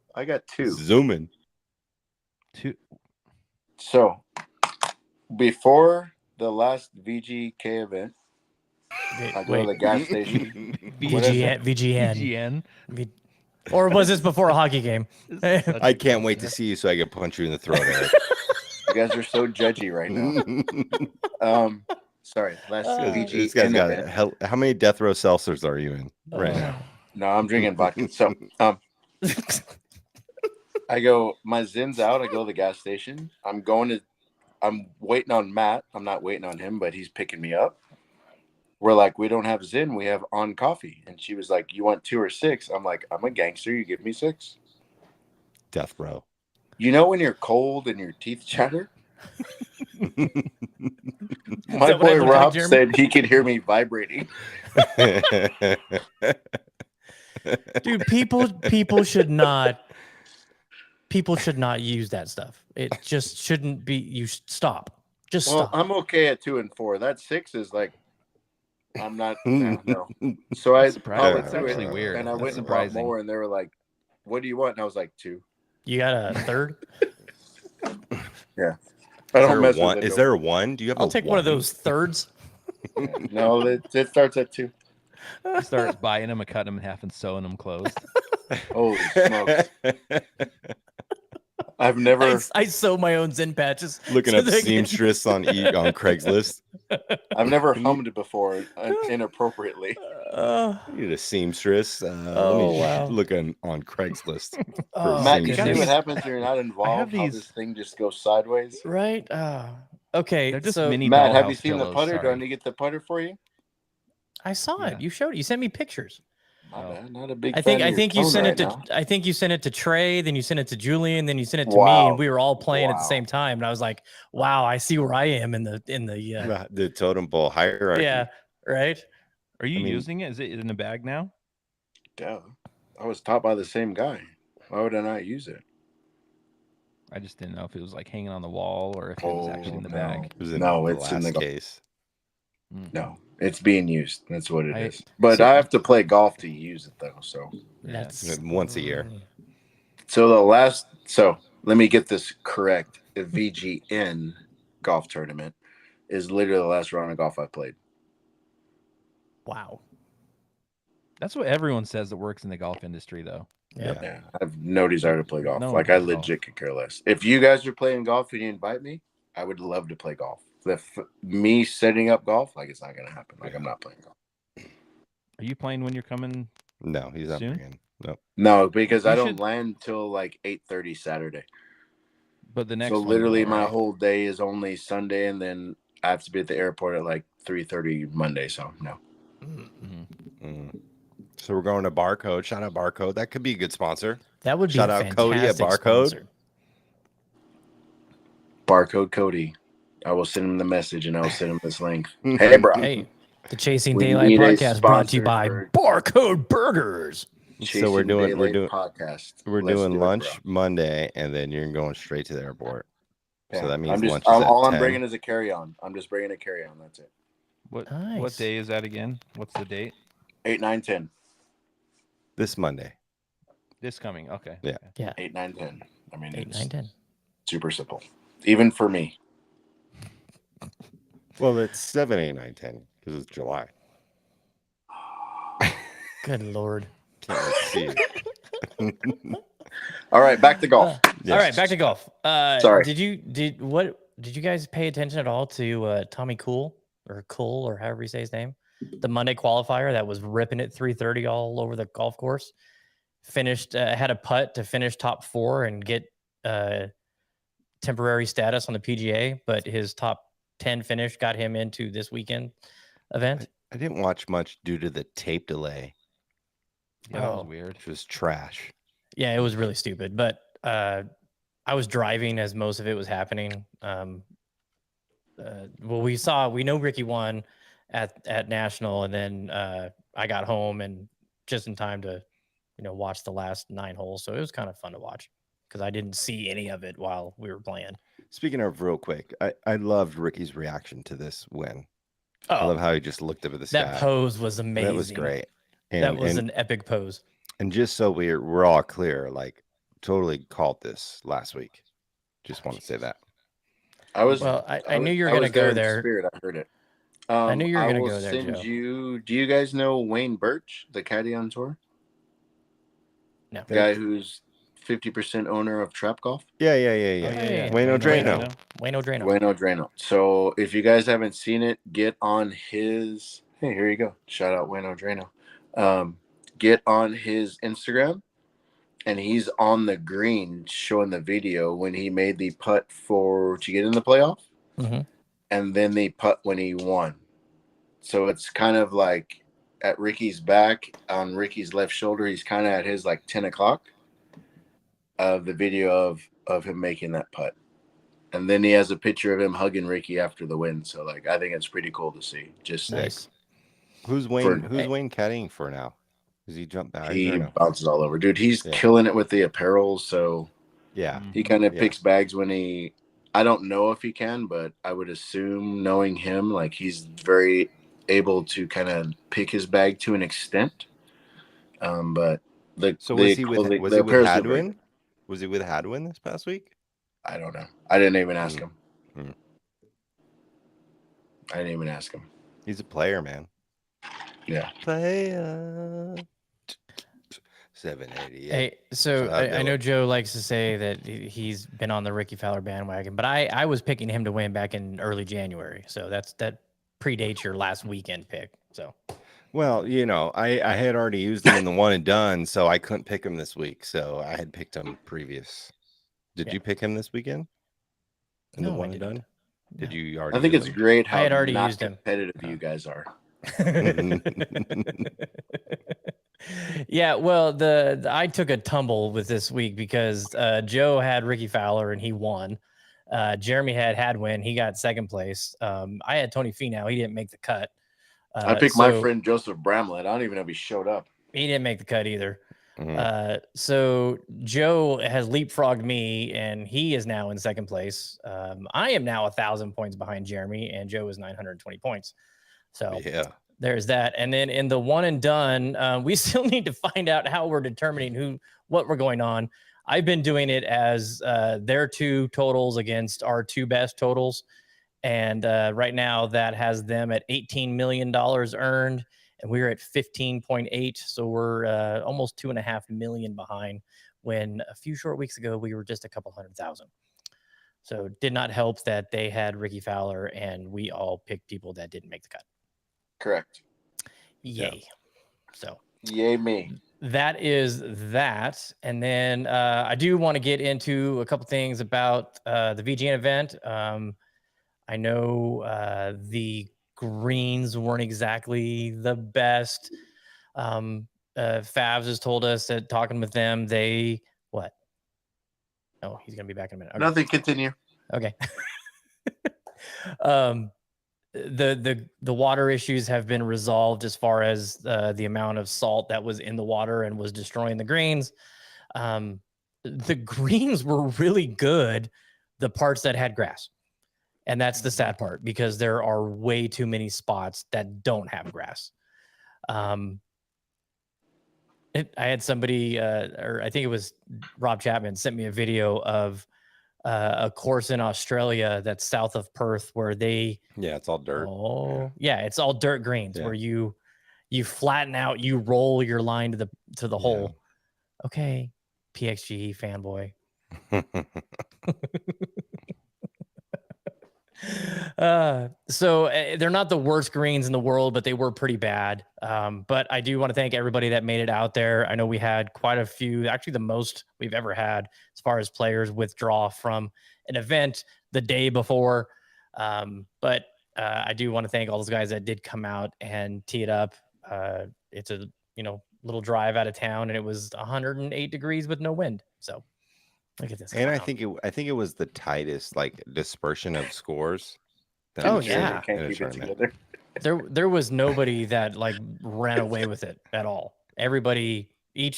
so I got two. Zooming. So, before the last VGK event, I go to the gas station. VGN. Or was this before a hockey game? I can't wait to see you so I can punch you in the throat, Aarik. You guys are so judgy right now. Sorry, last VGN This guy's got event. how many death row seltzers are you in right now? No, I'm drinking vodka. So, I go, my Zin's out. I go to the gas station. I'm waiting on Matt. I'm not waiting on him, but he's picking me up. We're like, we don't have Zin. We have On Coffee. And she was like, you want 2 or 6? I'm like, I'm a gangster. You give me 6. Death row. You know when you're cold and your teeth chatter? My boy Rob said he could hear me vibrating. Dude, people should not use that stuff. It just shouldn't be. You stop. Just stop. I'm okay at 2 and 4. That 6 is like, I'm not. No. So I surprising. It's actually weird. And I went and bought more, and they were like, "What do you want?" And I was like, 2. You got a third? Yeah. I don't mess with it. Is there a 1? Do you have? I'll take one of those thirds. No, it starts at 2. He starts buying them and cutting them in half and sewing them closed. Holy smokes! I've never. I sew my own Zen patches. Looking up seamstress on Craigslist. I've never hummed before inappropriately. You need a seamstress. Wow. Looking on Craigslist. Matt, you see what happens when you're not involved? How this thing just goes sideways? Right. Okay. They're just so mini Matt, have dollhouse you seen the pillows, putter? Do I sorry. need to get the putter for you? I saw it. You showed it. You sent me pictures. My bad. Not a big. I think you sent it to. I think you sent it to Trey. Then you sent it to Julian. Then you sent it to me, and we were all playing at the same time. And I was like, "Wow, I see where I am in the totem pole hierarchy." Yeah, right. Are you using it? Is it in the bag now? Duh. I was taught by the same guy. Why would I not use it? I just didn't know if it was like hanging on the wall or if it was actually in the bag. It was in it's in the case. No, it's being used. That's what it is. But I have to play golf to use it though. So that's once a year. So let me get this correct. The VGN golf tournament is literally the last round of golf I played. Wow. That's what everyone says that works in the golf industry, though. Yep. Yeah, I have no desire to play golf. No like one I plays golf. legit could care less. If you guys are playing golf and you invite me, I would love to play golf. Me setting up golf, like it's not gonna happen. Like I'm not playing golf. Are you playing when you're coming? No, he's not Soon? bringing. No. No, because You I don't should- land till like 8:30 Saturday. But the next So one, literally though, my right? whole day is only Sunday, and then I have to be at the airport at like 3:30 Monday. So no. Mhm. Mm. So we're going to Barcode. Shout out Barcode. That could be a good sponsor. That would be Shout out fantastic. Cody at Barcode. Sponsor. Barcode Cody. I will send him the message and I will send him this link. Hey, bro. Hey, the Chasing We Daylight need a podcast brought to you by sponsor Barcode Burgers. So we're doing podcast. we're Let's doing do it, lunch bro. Monday, and then you're going straight to the airport. Yeah. So that means I'm just, lunch is at all I'm 10. bringing is a carry-on. I'm just bringing a carry-on. That's it. What Nice. day is that again? What's the date? 8, 9, 10. This Monday. This coming. Okay. Yeah. Yeah. 8, 9, 10. I mean, 8, it's 9, 10. super simple. Even for me. Well, it's 7, 8, 9, 10 because it's July. Good Lord. Can't wait to see it. All right, back to golf. Yes. All right, back to golf. Sorry. Did you guys pay attention at all to Tommy Cole or however you say his name? The Monday qualifier that was ripping it 330 all over the golf course. Finished had a putt to finish top 4 and get temporary status on the PGA, but his top 10 finish got him into this weekend event. I didn't watch much due to the tape delay, Yeah, that was Oh. weird. which was trash. Yeah, it was really stupid, but I was driving as most of it was happening. Well, we know Rickie won at National, and then I got home and just in time to, watch the last 9 holes. So it was kind of fun to watch because I didn't see any of it while we were playing. Speaking of real quick, I loved Rickie's reaction to this win. I Oh, love how he just looked up at the sky. that pose was amazing. That was great. That was an epic pose. And just so we're all clear, like totally called this last week. Just want to say that. I knew you were going to go in there. Spirit, I heard it. I knew you were I gonna will go there, send Joe. you. Do you guys know Wayne Birch, the caddy on tour? No. The guy who's 50% owner of Trap Golf? Yeah. Oh, yeah. Wayne O'Drano. Wayne O'Drano. Wayne O'Drano. So if you guys haven't seen it, get on his. Hey, here you go. Shout out Wayne O'Drano. Get on his Instagram, and he's on the green showing the video when he made the putt to get in the playoff, Mhm. and then the putt when he won. So it's kind of like at Rickie's back on Rickie's left shoulder. He's kind of at his like 10 o'clock of the video of him making that putt. And then he has a picture of him hugging Rickie after the win. So like, I think it's pretty cool to see. Just Nice. Who's Wayne caddying for now? Does he jump back? he Or no? bounces all over, dude. He's Yeah. killing it with the apparel. So Yeah. he kind of Yeah. picks bags when I don't know if he can, but I would assume, knowing him, like he's very able to kind of pick his bag to an extent. But So was he with Hadwin? Hadwin? Was he with Hadwin this past week? I don't know. I didn't even ask him. Mm. I didn't even ask him. He's a player, man. Yeah. Player. 788. Hey, so So I know Joe likes to say that he's been on the Rickie Fowler bandwagon, but I was picking him to win back in early January. So that predates your last weekend pick. So Well, I had already used him in the one and done, so I couldn't pick him this week. So I had picked him previous. Did you pick him this weekend? In the No, I one and didn't. done? Did you already? I think use it's him? great how I had already not used him. competitive you guys are. Yeah, well, I took a tumble with this week because Joe had Rickie Fowler and he won. Jeremy had Hadwin, he got second place. I had Tony Finau, he didn't make the cut. I picked my friend Joseph Bramlett. I don't even know if he showed up. He didn't make the cut either. Mhm. So Joe has leapfrogged me, and he is now in second place. I am now 1,000 points behind Jeremy, and Joe is 920 points. So Yeah. there's that. And then in the one and done, we still need to find out how we're determining what we're going on. I've been doing it as their 2 totals against our 2 best totals. And right now that has them at $18 million earned, and we're at 15.8. So we're almost 2.5 million behind, when a few short weeks ago we were just a couple 100,000. So it did not help that they had Rickie Fowler and we all picked people that didn't make the cut. Correct. Yay. Yeah. So yay me. that is that. And then I do want to get into a couple things about the VGN event. I know the greens weren't exactly the best. Favs has told us that talking with them, they what? Oh, he's gonna be back in a minute. Okay. Nothing. Continue. Okay. The water issues have been resolved as far as the amount of salt that was in the water and was destroying the greens. The greens were really good, the parts that had grass. And that's the sad part, because there are way too many spots that don't have grass. I had somebody, or I think it was Rob Chapman, sent me a video of a course in Australia that's south of Perth, where they it's all dirt. Oh, yeah, it's all dirt greens, Yeah. where you flatten out, you roll your line to the hole. Okay, PXG fanboy. So they're not the worst greens in the world, but they were pretty bad. But I do want to thank everybody that made it out there. I know we had quite a few, actually the most we've ever had as far as players withdraw from an event the day before. But I do want to thank all those guys that did come out and tee it up. It's a little drive out of town, and it was 108 degrees with no wind. So look at this. And I think it was the tightest dispersion of scores. Oh, yeah. Can't keep it together. There was nobody that ran away with it at all. Everybody, I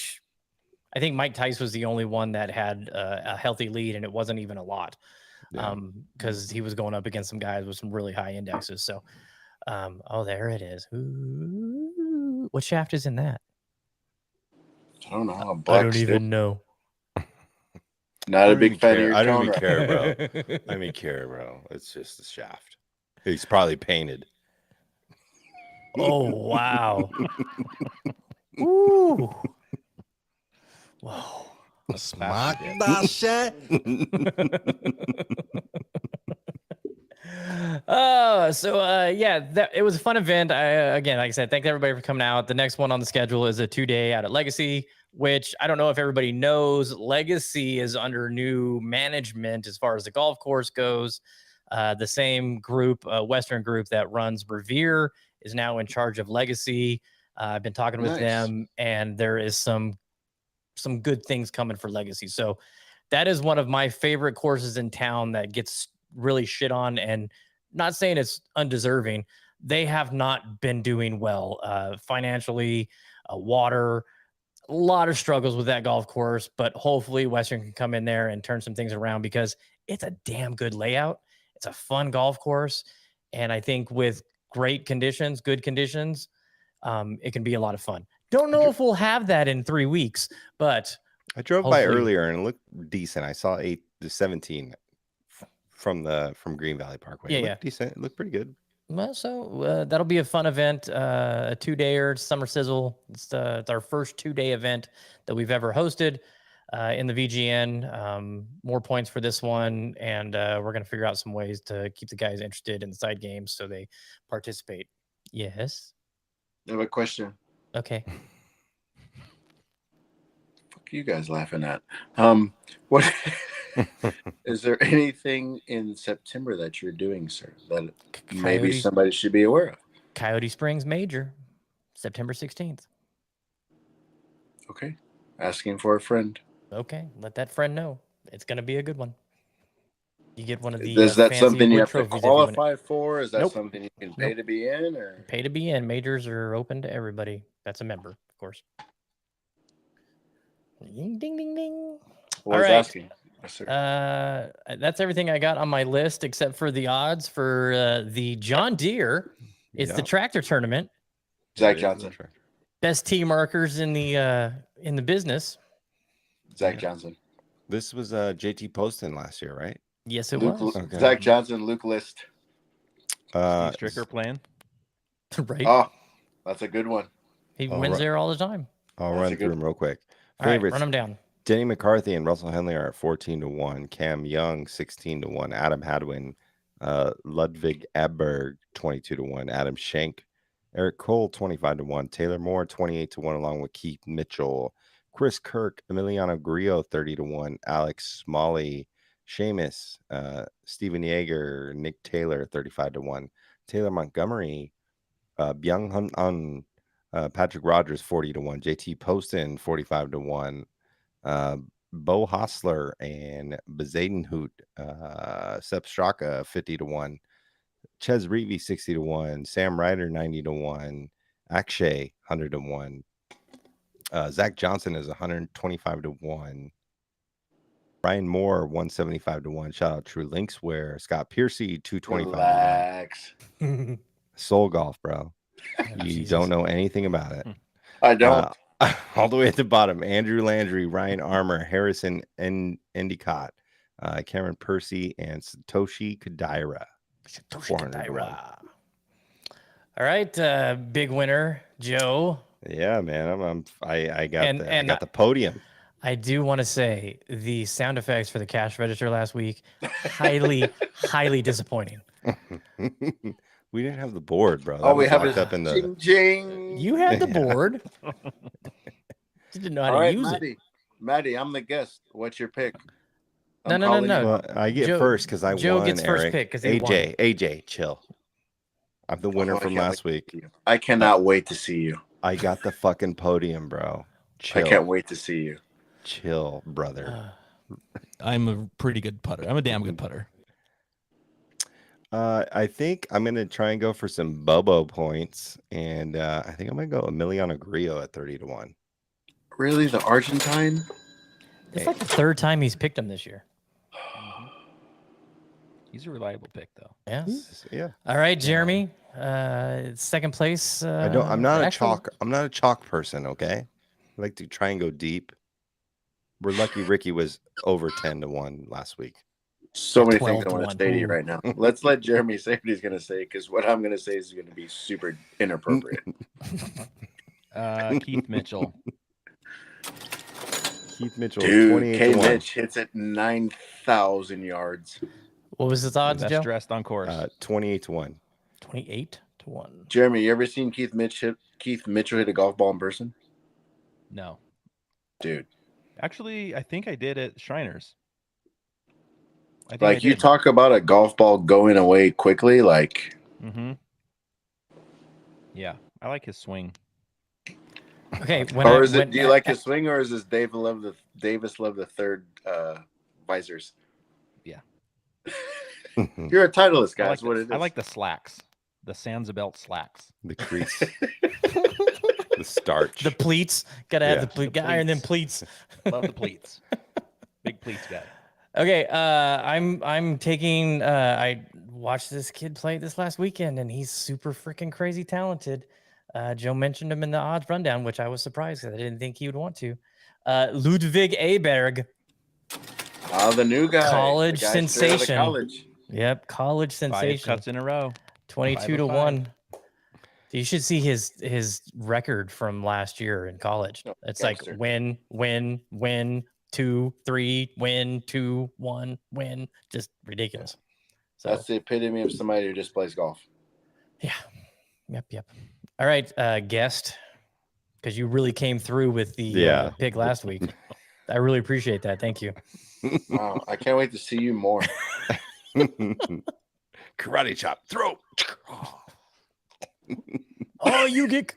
think Mike Tice was the only one that had a healthy lead, and it wasn't even a lot, because he was going up against some guys with some really high indexes. So, oh, there it is. Ooh, what shaft is in that? I don't know. I don't even know. Not a big fan of your I don't tone even care, bro. I don't even care, bro. It's just a shaft. He's probably painted. Oh, wow. Ooh. Whoa. Smack that shit. It was a fun event. Again, like I said, thank everybody for coming out. The next one on the schedule is a 2-day out at Legacy, which I don't know if everybody knows. Legacy is under new management as far as the golf course goes. The same group, Western group that runs Revere, is now in charge of Legacy. I've been talking with them, and there is some good things coming for Legacy. So that is one of my favorite courses in town that gets really shit on, and not saying it's undeserving. They have not been doing well financially, water, a lot of struggles with that golf course, but hopefully Western can come in there and turn some things around, because it's a damn good layout. It's a fun golf course. And I think with great conditions, good conditions, it can be a lot of fun. Don't know if we'll have that in 3 weeks, but I drove by earlier and it looked decent. I saw 8 to 17 from Green Valley Parkway. Yeah, it looked decent. It looked pretty good. Well, so that'll be a fun event, a 2-dayer, Summer Sizzle. It's our first 2-day event that we've ever hosted in the VGN. More points for this one, and we're going to figure out some ways to keep the guys interested in the side games so they participate. Yes? I have a question. Okay. Fuck you guys laughing at? What is there anything in September that you're doing, sir, that maybe somebody should be aware of? Coyote Springs Major, September 16th. Okay. Asking for a friend. Okay. Let that friend know. It's going to be a good one. You get one of the Is that something you have to trophies qualify for? Is that Nope. something you can pay to be in? Or Pay to be in. Majors are open to everybody that's a member, of course. Ding, ding, ding, ding. what All was right. asking? Yes, sir. That's everything I got on my list, except for the odds for the John Deere. It's the tractor tournament. Zach Johnson. Best tee markers in the business. Zach Johnson. This was JT Poston last year, right? Yes, it Luke, was. Okay. Zach Johnson, Luke List. Steve Stricker playing. Right? Oh, that's a good one. He All wins right. there all the time. I'll That's a run good through them real quick. All right, Favorites: run them down. Denny McCarthy and Russell Henley are at 14-1. Cam Young 16-1. Adam Hadwin, Ludwig Aberg 22-1. Adam Schenk, Eric Cole 25-1. Taylor Moore 28-1, along with Keith Mitchell. Chris Kirk, Emiliano Grillo 30-1. Alex Smalley, Seamus, Steven Yeager, Nick Taylor 35-1. Taylor Montgomery, Byung Hun Un, Patrick Rogers 40-1. JT Poston 45-1. Bo Hostler and Bezadenhout, Sepp Straka 50-1. Ches Reavy 60-1. Sam Ryder 90-1. Akshay 100-1. Zach Johnson is 125-1. Brian Moore 175-1. Shout out True Linkswear. Scott Piercy 225-1. Relax. Soul Golf, bro. You Jesus. don't know anything about it. I don't. All the way at the bottom: Andrew Landry, Ryan Armour, Harrison Endicott, Cameron Percy, and Satoshi Kodaira. 400-1. All right, big winner, Joe. Yeah, man. I got And the podium. I do want to say the sound effects for the cash register last week, highly disappointing. We didn't have the board, bro. Oh, we was have locked it up in the. Jing, jing. You had the board. You didn't know how All to right, use Maddie. it. Maddie, I'm the guest. What's your pick? No, I'm no, calling no. you. Well, I get Joe- first because I Joe won. gets first Eric. pick 'cause he won. AJ, chill. I'm the winner Oh, I from can't last week. I cannot wait to see you. I got the fucking podium, bro. Chill. I can't wait to see you. Chill, brother. I'm a pretty good putter. I'm a damn good putter. I think I'm gonna try and go for some Bobo points, and I think I'm gonna go Emiliano Grillo at 30-1. Really, the Argentine? It's like the third time he's picked him this year. He's a reliable pick, though. Yeah. Yeah. All right, Jeremy. Second place. I'm not actually- I'm not a chalk person. Okay. I like to try and go deep. We're lucky Rickie was over 10-1 last week. So many things 12 I to want to 1. say to you Ooh. right now. Let's let Jeremy say what he's going to say, because what I'm going to say is going to be super inappropriate. Keith Mitchell. Keith Mitchell, Dude, 28-1. K. Mitch hits at 9,000 yards. What was his odds, Best Joe? dressed on course. 28-1. 28-1. Jeremy, you ever seen Keith Mitchell hit a golf ball in person? No. Dude, Actually, I think I did at Shriners. I think like I you did. talk about a golf ball going away quickly, like Mm-hmm. Yeah, I like his swing. Okay. do you like his swing, or is this Davis Love the third visors? Yeah. You're a titleist, guy. I like That's what the, it is. I like the slacks, the Sansa slacks. The crease. The starch. the pleats? Gotta have Yeah. the pleat. Gotta iron them pleats. Love the pleats. Big pleats guy. Okay, I'm taking. I watched this kid play this last weekend, and he's super freaking crazy talented. Joe mentioned him in the odds rundown, which I was surprised because I didn't think he would want to. Ludwig Aberg, the new guy, college the guy straight out of sensation. college. Yep, college 5 sensation. cuts in a row. 22-1. You should see his record from last year in college. Oh, It's gangster. like win, 2, 3, win, 2, 1, win. Just ridiculous. So That's the epitome of somebody who just plays golf. yeah. Yep. All right, guest, because you really came through with the pick last week. I really appreciate that. Thank you. Wow, I can't wait to see you more. Karate chop. Throw. Oh, you get.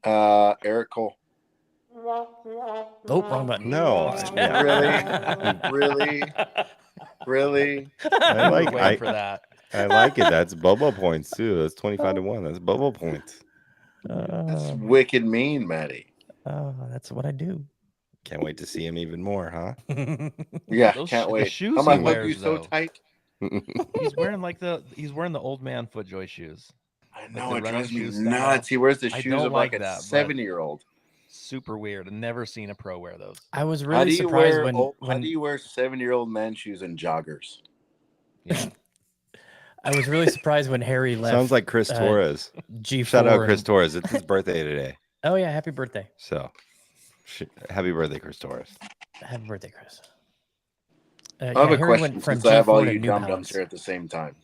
Aarik Cole. Oh, wrong button. No. Yeah. Really? I Waiting like for that. I like it. That's Bobo points too. That's 25-1. That's Bobo points. That's wicked mean, Maddie. That's what I do. Can't wait to see him even more, huh? Yeah, Those can't the wait. shoes How he my hug you wears, so though. tight? He's wearing the old man FootJoy shoes. I Like know, the it running drives me shoe style. nuts. He wears the I shoes don't of like like a that, but- 7-year-old. Super weird. I've never seen a pro wear those. I was How really do you surprised wear when how do you wear 7-year-old man shoes and joggers? Yeah. I was really surprised when Harry left. Sounds like Chris Torres. G4. Shout out Chris Torres. It's his birthday today. Oh yeah, happy birthday. So, happy birthday, Chris Torres. Happy birthday, Chris. I have a Harry question went from since I have all G4 to you New dum-dums Balance. here at the same time.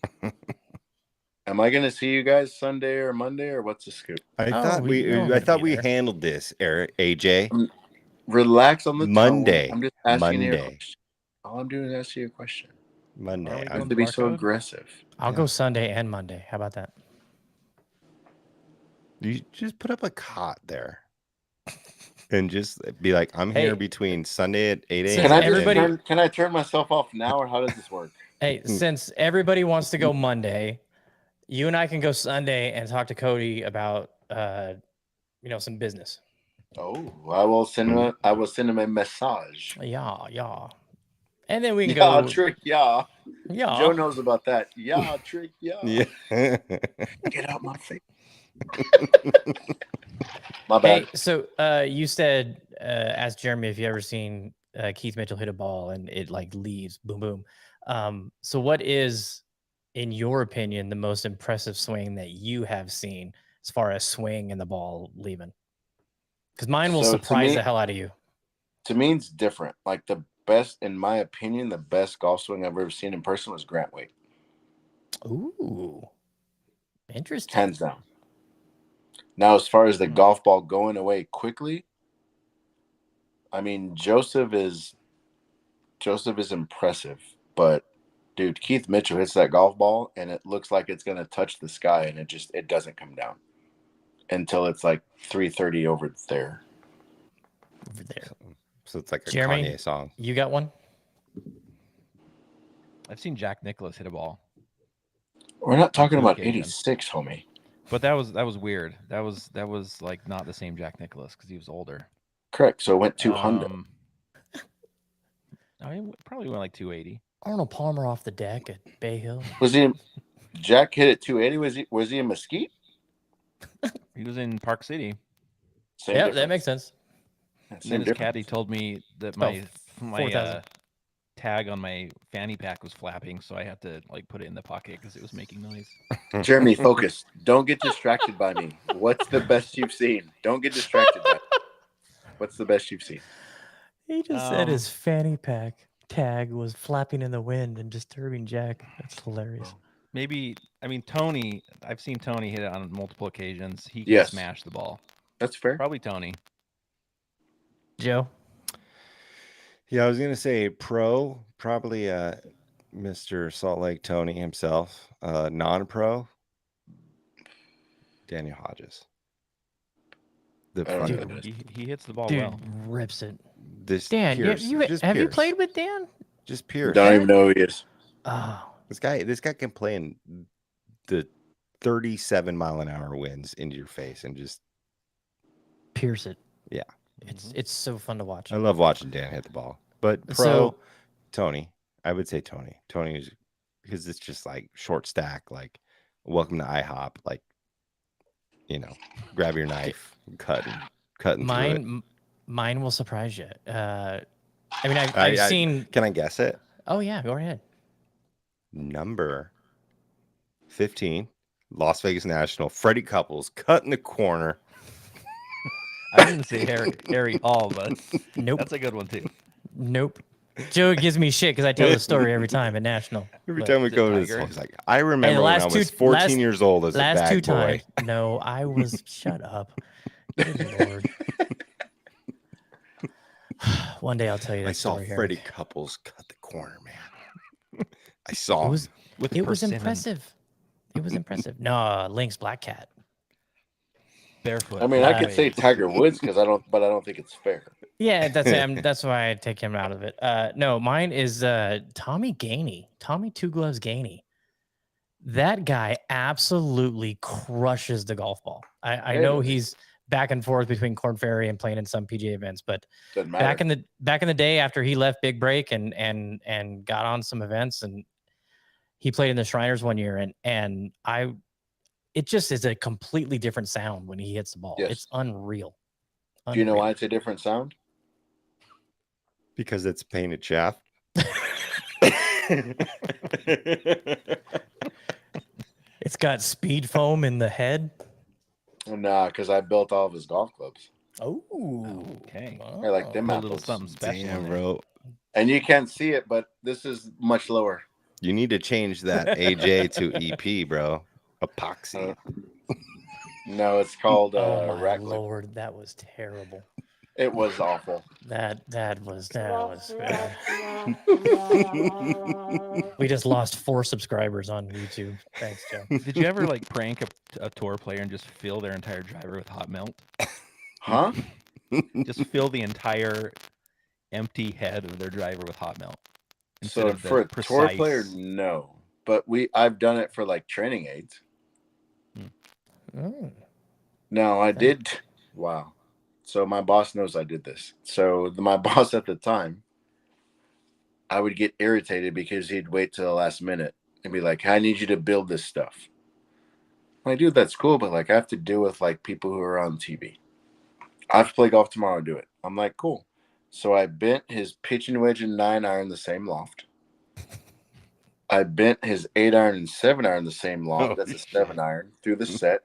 Am I going to see you guys Sunday or Monday, or what's the scoop? I Oh, thought we know I'm I gonna thought be we there. handled this, Eric, AJ. Relax on the Monday. tone. I'm just asking you a Monday. question. All I'm doing is asking you a question. Monday. Are we You doing have to be so barcode? aggressive. I'll go Sunday and Monday. How about that? You just put up a cot there. And just be like, I'm Hey, here between Sunday at 8 since a.m. Can I turn myself off now, or how does this work? Hey, since everybody wants to go Monday, you and I can go Sunday and talk to Cody about some business. Oh, I will send him a message. Yeah. And then we can Yeah, go. trick, yeah. Yeah. Joe knows about that. Yeah, trick, yeah. Yeah. Get out my face. My bad. Hey, so you said, ask Jeremy if you ever seen Keith Mitchell hit a ball and it like leaves, boom, boom. So what is, in your opinion, the most impressive swing that you have seen as far as swing and the ball leaving? Because mine will So, to surprise me- the hell out of you. To me, it's different. Like the best, in my opinion, the best golf swing I've ever seen in person was Grant Waite. Ooh, interesting. Hands down. Now, as far as the golf ball going away quickly, I mean, Joseph is impressive, but dude, Keith Mitchell hits that golf ball and it looks like it's going to touch the sky, and it doesn't come down until it's like 3:30 over there. Over there. So it's like a Jeremy? Kanye song. You got one? I've seen Jack Nicklaus hit a ball, We're not talking about occasion. 86, homie. but that was weird. That was like not the same Jack Nicklaus because he was older. Correct. So it went 200. I mean, probably went like 280. Arnold Palmer off the deck at Bay Hill. Was he? Jack hit it 280. Was he in Mesquite? He was in Park City. Same Yeah, that difference. makes sense. Yeah, And same then his difference. caddy told me that About my 4,000. tag on my fanny pack was flapping, so I had to like put it in the pocket because it was making noise. Jeremy, focus. Don't get distracted by me. What's the best you've seen? Don't get distracted by me. What's the best you've seen? He just said his fanny pack tag was flapping in the wind and disturbing Jack. That's hilarious. Maybe, I mean, Tony, I've seen Tony hit it on multiple occasions. He can Yes. smash the ball. That's fair. Probably Tony. Joe? Yeah, I was gonna say pro, probably Mr. Salt Lake Tony himself. Non-pro, Daniel Hodges. The I don't know fucking who that is. He hits the ball Dude, well. rips it. this Dan, Pierce, just have you Pierce. played with Dan? Just Pierce. Don't even know who he is. Oh, This guy can play in the 37-mile-an-hour winds into your face and just pierce it. Yeah. It's so fun to watch. I love watching Dan hit the ball. But pro So- Tony, I would say Tony. Tony is because it's just like short stack, like welcome to IHOP, like grab your knife, cutting through it. Mine will surprise you. I mean, I've I- seen. Can I guess it? Oh yeah, go ahead. Number 15, Las Vegas National, Freddie Couples cutting the corner. I didn't say Harry Hall, but Nope. that's a good one too. Nope. Joe gives me shit because I tell the story every time at National. Every But- time we Is it go to this, Tiger? he's like, I remember when I was 14 years old as a last bad two boy. times. No, I was. Shut up. Good Lord. One day I'll tell you that I saw story. Freddie Eric. Couples cut the corner, man. I saw It was. With It was persimmon. impressive. It was impressive. No, Lynx Black Cat. Barefoot. I mean, I could Right. say Tiger Woods but I don't think it's fair. Yeah, that's why I take him out of it. No, mine is Tommy Gainey. Tommy Two Gloves Gainey. That guy absolutely crushes the golf ball. I Yeah, know he does. he's back and forth between Corn Ferry and playing in some PGA events, but Doesn't matter. back in the day after he left Big Break and got on some events, and he played in the Shriners one year, and it just is a completely different sound when he hits the ball. Yes. It's unreal. Do you know why it's a different sound? because it's painted shaft. It's got speed foam in the head. Nah, because I built all of his golf clubs. Oh, Okay. I like them Put a little apples. something special in Damn, there. bro. And you can't see it, but this is much lower. You need to change that AJ to EP, bro. Epoxy. No, it's called Oh my rack lip. lord, that was terrible. It was awful. That was bad. We just lost 4 subscribers on YouTube. Thanks, Joe. Did you ever like prank a tour player and just fill their entire driver with hot melt? Huh? Just fill the entire empty head of their driver with hot melt. instead So of the for a tour precise- player, no. But I've done it for like training aids. Oh. No, I did. Wow. So my boss knows I did this. So my boss at the time, I would get irritated because he'd wait till the last minute and be like, I need you to build this stuff. I'm like, dude, that's cool, but like I have to deal with like people who are on TV. I have to play golf tomorrow and do it. I'm like, cool. So I bent his pitching wedge and 9-iron the same loft. I bent his 8-iron and 7-iron the same loft. Oh, That's a shit. 7-iron through the set.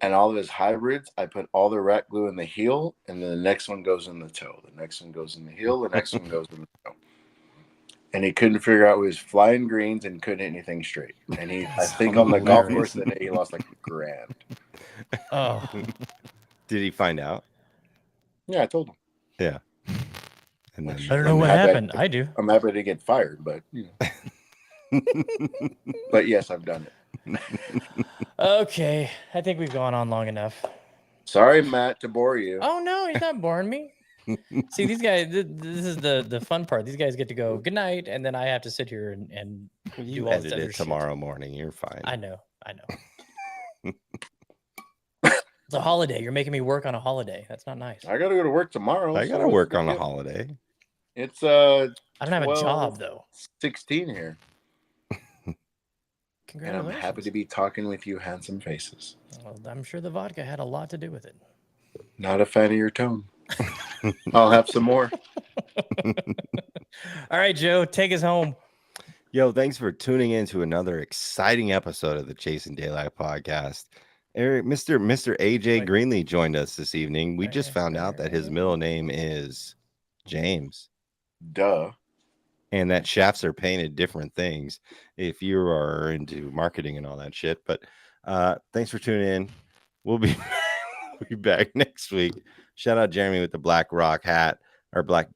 And all of his hybrids, I put all the rack glue in the heel, and then the next one goes in the toe. The next one goes in the heel. The next one goes in the toe. And he couldn't figure out, he was flying greens and couldn't hit anything straight. And I think on the golf course that day, he lost like $1,000. Oh. Did he find out? Yeah, I told him. Yeah. And then I don't know what happened. I do. I'm happy to get fired, but you know. But yes, I've done it. Okay. I think we've gone on long enough. Sorry, Matt, to bore you. Oh, no, he's not boring me. See, these guys, this is the fun part. These guys get to go good night, and then I have to sit here and you do all this edit other it shit. tomorrow morning. You're fine. I know. It's a holiday. You're making me work on a holiday. That's not nice. I got to go to work tomorrow. I so gotta it's work gonna on a get- holiday. It's I don't have a 12, job though. 16 here. And I'm Congratulations. happy to be talking with you handsome faces. Well, I'm sure the vodka had a lot to do with it. Not a fan of your tone. I'll have some more. All right, Joe, take us home. Yo, thanks for tuning in to another exciting episode of the Chasing Daylight podcast. Aarik, Mr. AJ Greenlee joined us this evening. We just found out that his middle name is James. Duh. And that shafts are painted different things if you are into marketing and all that shit. But thanks for tuning in. We'll be back next week. Shout out Jeremy with the Black Rock hat or Black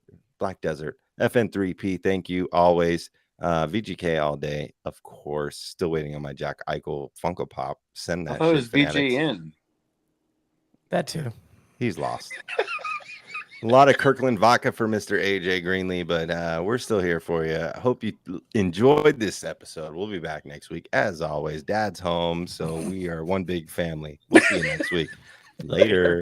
Desert. FN3P, thank you always. VGK all day, of course. Still waiting on my Jack Eichel Funko Pop. Send that I thought it was shit, fanatics. VGN. That too. He's lost. A lot of Kirkland vodka for Mr. AJ Greenlee, but we're still here for you. I hope you enjoyed this episode. We'll be back next week. As always, Dad's home, so we are one big family. We'll see you next week. Later.